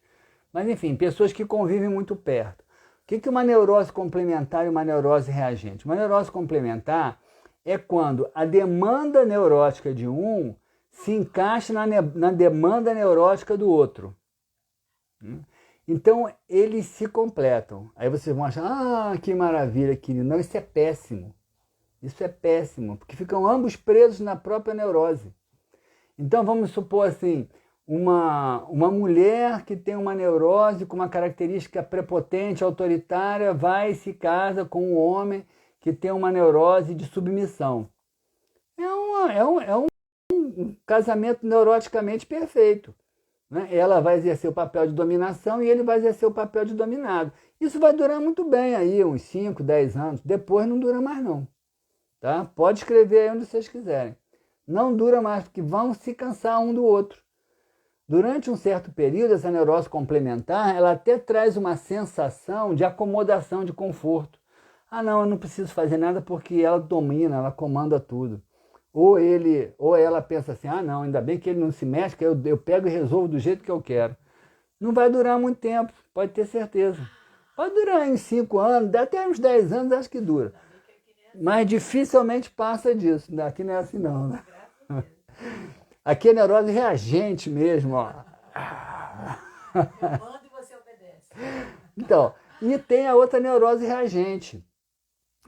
mas enfim, pessoas que convivem muito perto. O que é uma neurose complementar e uma neurose reagente? Uma neurose complementar é quando a demanda neurótica de um se encaixa na demanda neurótica do outro. Então, eles se completam. Aí vocês vão achar, ah, que maravilha, querido. Não, isso é péssimo. Isso é péssimo, porque ficam ambos presos na própria neurose. Então, vamos supor assim, uma mulher que tem uma neurose com uma característica prepotente, autoritária, vai e se casa com um homem que tem uma neurose de submissão. É um casamento neuroticamente perfeito. Né? Ela vai exercer o papel de dominação e ele vai exercer o papel de dominado. Isso vai durar muito bem aí, uns 5, 10 anos. Depois não dura mais não. Tá? Pode escrever aí onde vocês quiserem. Não dura mais, porque vão se cansar um do outro. Durante um certo período, essa neurose complementar, ela até traz uma sensação de acomodação, de conforto. Ah não, eu não preciso fazer nada porque ela domina, ela comanda tudo. Ou ela pensa assim, ah não, ainda bem que ele não se mexe, que eu pego e resolvo do jeito que eu quero. Não vai durar muito tempo, pode ter certeza. Pode durar em 5 anos, até uns 10 anos acho que dura. Mas dificilmente passa disso. Aqui não é assim não, né? Aqui é neurose reagente mesmo, ó. Eu mando e você obedece. Então, e tem a outra neurose reagente,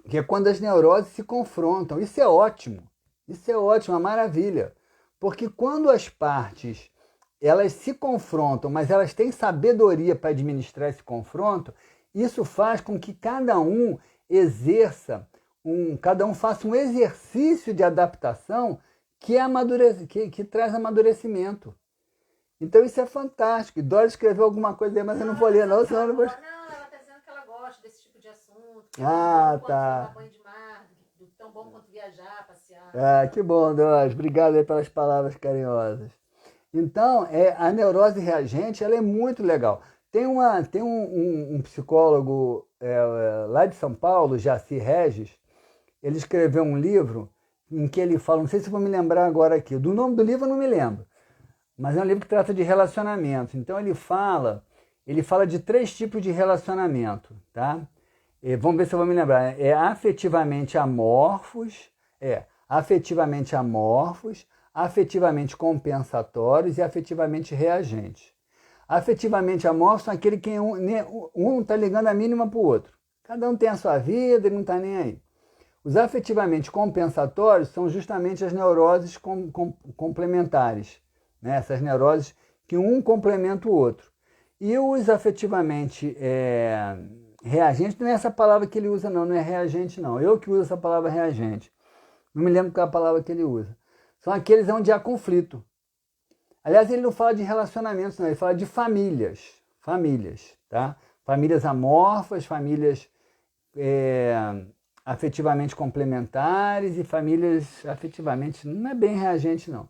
que é quando as neuroses se confrontam. Isso é ótimo. Isso é ótimo, uma maravilha. Porque quando as partes elas se confrontam, mas elas têm sabedoria para administrar esse confronto, isso faz com que cada um faça um exercício de adaptação que traz amadurecimento. Então isso é fantástico. Dora escreveu alguma coisa aí, mas eu não vou ler não, senão eu não vou... Não, ela está dizendo que ela gosta desse tipo de assunto. Ah, tá. Tomar banho de mar, tão bom quanto viajar, passear. Ah, que bom, Deus. Obrigado aí pelas palavras carinhosas. Então, a neurose reagente, ela é muito legal. Tem um psicólogo lá de São Paulo, Jaci Regis, ele escreveu um livro em que ele fala, não sei se vou me lembrar agora aqui, do nome do livro eu não me lembro, mas é um livro que trata de relacionamento. Então ele fala de 3 tipos de relacionamento, tá? Vamos ver se eu vou me lembrar. Afetivamente amorfos, afetivamente compensatórios e afetivamente reagentes. Afetivamente amorfos são aqueles que um está ligando a mínima para o outro. Cada um tem a sua vida e não está nem aí. Os afetivamente compensatórios são justamente as neuroses complementares, né? Essas neuroses que um complementa o outro. E os afetivamente reagentes, não é essa palavra que ele usa não é reagente não. Eu que uso essa palavra reagente. Não me lembro qual é a palavra que ele usa. São aqueles onde há conflito. Aliás, ele não fala de relacionamentos, não, ele fala de famílias. Famílias, tá? Famílias amorfas, famílias afetivamente complementares e famílias afetivamente, não é bem reagente, não.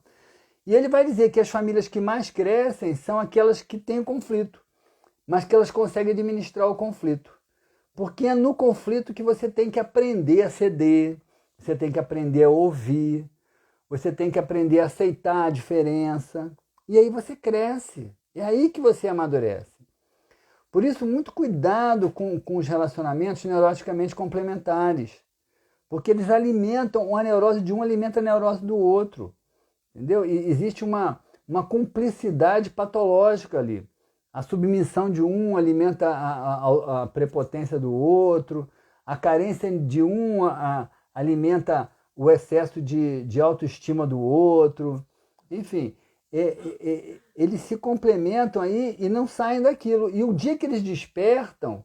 E ele vai dizer que as famílias que mais crescem são aquelas que têm conflito, mas que elas conseguem administrar o conflito. Porque é no conflito que você tem que aprender a ceder, você tem que aprender a ouvir, você tem que aprender a aceitar a diferença. E aí você cresce. É aí que você amadurece. Por isso, muito cuidado com os relacionamentos neuroticamente complementares. Porque eles alimentam, a neurose de um alimenta a neurose do outro. Entendeu? E existe uma cumplicidade patológica ali. A submissão de um alimenta a prepotência do outro, a carência de um alimenta o excesso de autoestima do outro. Enfim, eles se complementam aí e não saem daquilo. E o dia que eles despertam,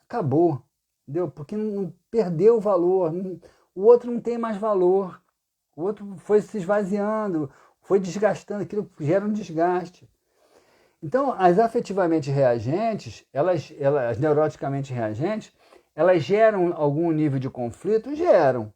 acabou. Entendeu? Porque não perdeu o valor. O outro não tem mais valor. O outro foi se esvaziando, foi desgastando, aquilo gera um desgaste. Então, as afetivamente reagentes, as neuroticamente reagentes, elas geram algum nível de conflito? Geram,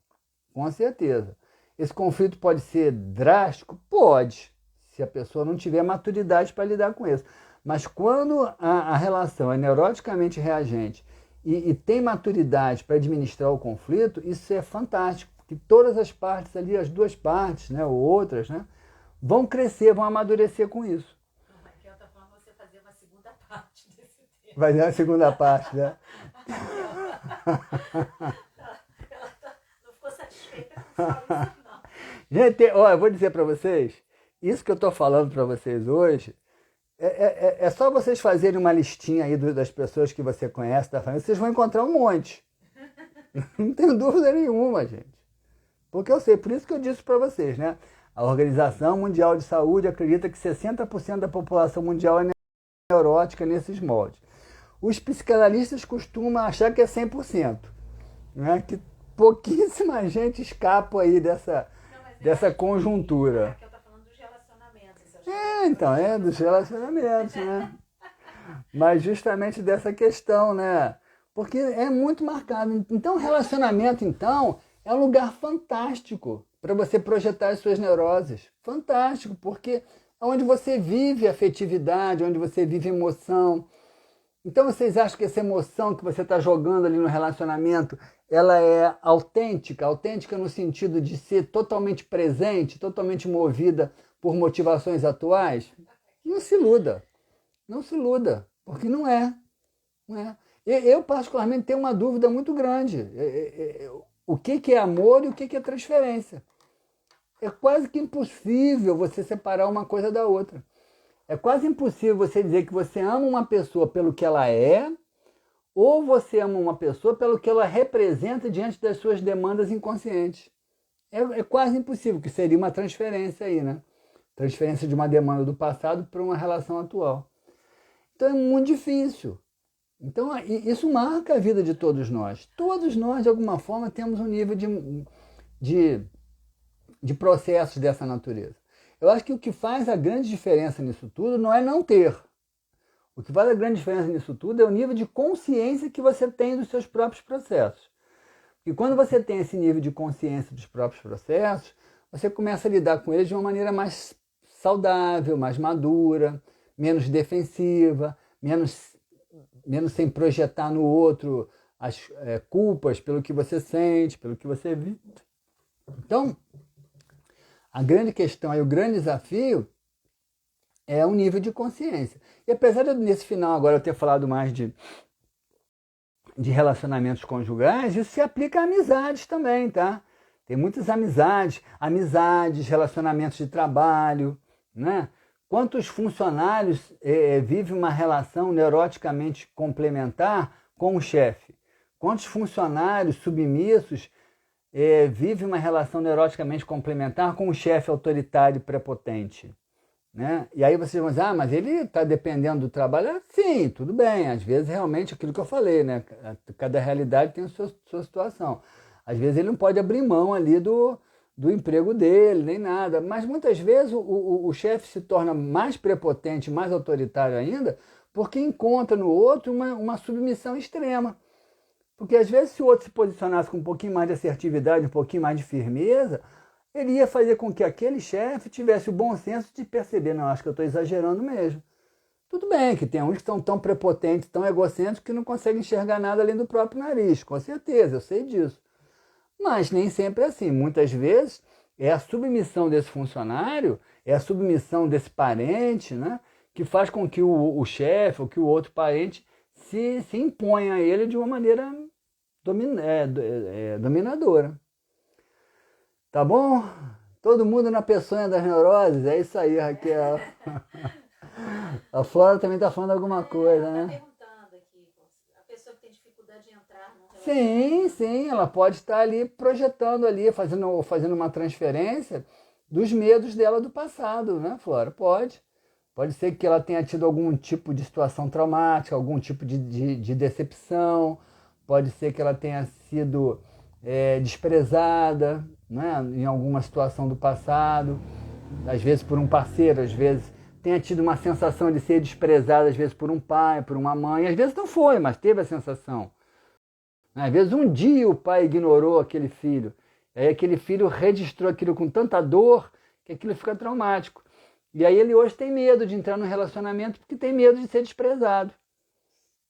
com certeza. Esse conflito pode ser drástico? Pode, se a pessoa não tiver maturidade para lidar com isso. Mas quando a relação é neuroticamente reagente e tem maturidade para administrar o conflito, isso é fantástico, porque todas as partes ali, as duas partes, né, ou outras, né, vão crescer, vão amadurecer com isso. A Raquel está falando você fazer uma segunda parte desse tema. Vai ter uma segunda parte, né? Ela não ficou satisfeita com só isso, não. Gente, ó, eu vou dizer para vocês, isso que eu estou falando para vocês hoje, é só vocês fazerem uma listinha aí das pessoas que você conhece, da família, vocês vão encontrar um monte. Não tenho dúvida nenhuma, gente. Porque eu sei, por isso que eu disse para vocês, né? A Organização Mundial de Saúde acredita que 60% da população mundial é neurótica nesses moldes. Os psicanalistas costumam achar que é 100%, né? Que pouquíssima gente escapa aí dessa conjuntura. Raquel está falando dos relacionamentos. Então, dos relacionamentos, né? Mas justamente dessa questão, né? Porque é muito marcado. Então, relacionamento, então, é um lugar fantástico para você projetar as suas neuroses. Fantástico, porque é onde você vive afetividade, onde você vive emoção. Então, vocês acham que essa emoção que você está jogando ali no relacionamento, ela é autêntica? Autêntica no sentido de ser totalmente presente, totalmente movida por motivações atuais? Não se iluda. Não se iluda, porque não é. Não é. Eu, particularmente, tenho uma dúvida muito grande. O que é amor e o que é transferência? É quase que impossível você separar uma coisa da outra. É quase impossível você dizer que você ama uma pessoa pelo que ela é, ou você ama uma pessoa pelo que ela representa diante das suas demandas inconscientes. É quase impossível, que seria uma transferência aí, né? Transferência de uma demanda do passado para uma relação atual. Então é muito difícil. Então isso marca a vida de todos nós. Todos nós, de alguma forma, temos um nível de processos dessa natureza. Eu acho que o que faz a grande diferença nisso tudo não é não ter. O que faz a grande diferença nisso tudo é o nível de consciência que você tem dos seus próprios processos. E quando você tem esse nível de consciência dos próprios processos, você começa a lidar com eles de uma maneira mais saudável, mais madura, menos defensiva, menos sem projetar no outro as culpas pelo que você sente, pelo que você vive. Então, a grande questão e o grande desafio é o nível de consciência. E apesar de nesse final agora eu ter falado mais de relacionamentos conjugais, isso se aplica a amizades também, tá? Tem muitas amizades, relacionamentos de trabalho, né? Quantos funcionários vivem uma relação neuroticamente complementar com o chefe? Quantos funcionários submissos vivem uma relação neuroticamente complementar com o chefe autoritário e prepotente? Né? E aí vocês vão dizer, mas ele está dependendo do trabalho? Sim, tudo bem, às vezes realmente aquilo que eu falei, né? Cada realidade tem a sua situação. Às vezes ele não pode abrir mão ali do emprego dele, nem nada, mas muitas vezes o chefe se torna mais prepotente, mais autoritário ainda, porque encontra no outro uma submissão extrema. Porque às vezes se o outro se posicionasse com um pouquinho mais de assertividade, um pouquinho mais de firmeza, ele ia fazer com que aquele chefe tivesse o bom senso de perceber, não, acho que eu estou exagerando mesmo. Tudo bem que tem uns que estão tão prepotentes, tão egocêntricos, que não conseguem enxergar nada além do próprio nariz, com certeza, eu sei disso. Mas nem sempre é assim. Muitas vezes é a submissão desse funcionário, é a submissão desse parente, né, que faz com que o chefe ou que o outro parente se imponha a ele de uma maneira dominadora. Tá bom? Todo mundo na peçonha das neuroses? É isso aí, Raquel. A Flora também tá falando alguma coisa, né? Perguntando aqui, a pessoa que tem dificuldade de entrar no relacionamento. Sim, ela pode estar ali projetando ali, fazendo uma transferência dos medos dela do passado, né, Flora? Pode. Pode ser que ela tenha tido algum tipo de situação traumática, algum tipo de decepção, pode ser que ela tenha sido desprezada, né, em alguma situação do passado, às vezes por um parceiro, às vezes tenha tido uma sensação de ser desprezada, às vezes por um pai, por uma mãe, às vezes não foi, mas teve a sensação. Às vezes um dia o pai ignorou aquele filho, aí aquele filho registrou aquilo com tanta dor que aquilo fica traumático. E aí ele hoje tem medo de entrar no relacionamento porque tem medo de ser desprezado.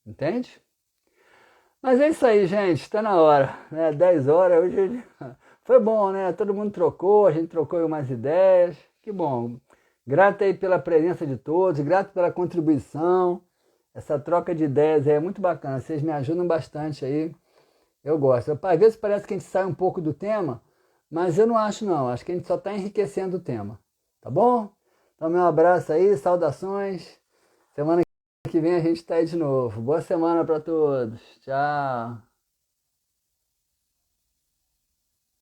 Entende? Mas é isso aí, gente. Está na hora. Né? 10 horas. Hoje foi bom, né? Todo mundo trocou, a gente trocou umas ideias. Que bom. Grato aí pela presença de todos, grato pela contribuição. Essa troca de ideias é muito bacana. Vocês me ajudam bastante aí. Eu gosto. Às vezes parece que a gente sai um pouco do tema, mas eu não acho não. Acho que a gente só está enriquecendo o tema. Tá bom? Então, meu abraço aí, saudações. Semana que vem a gente está aí de novo. Boa semana para todos. Tchau.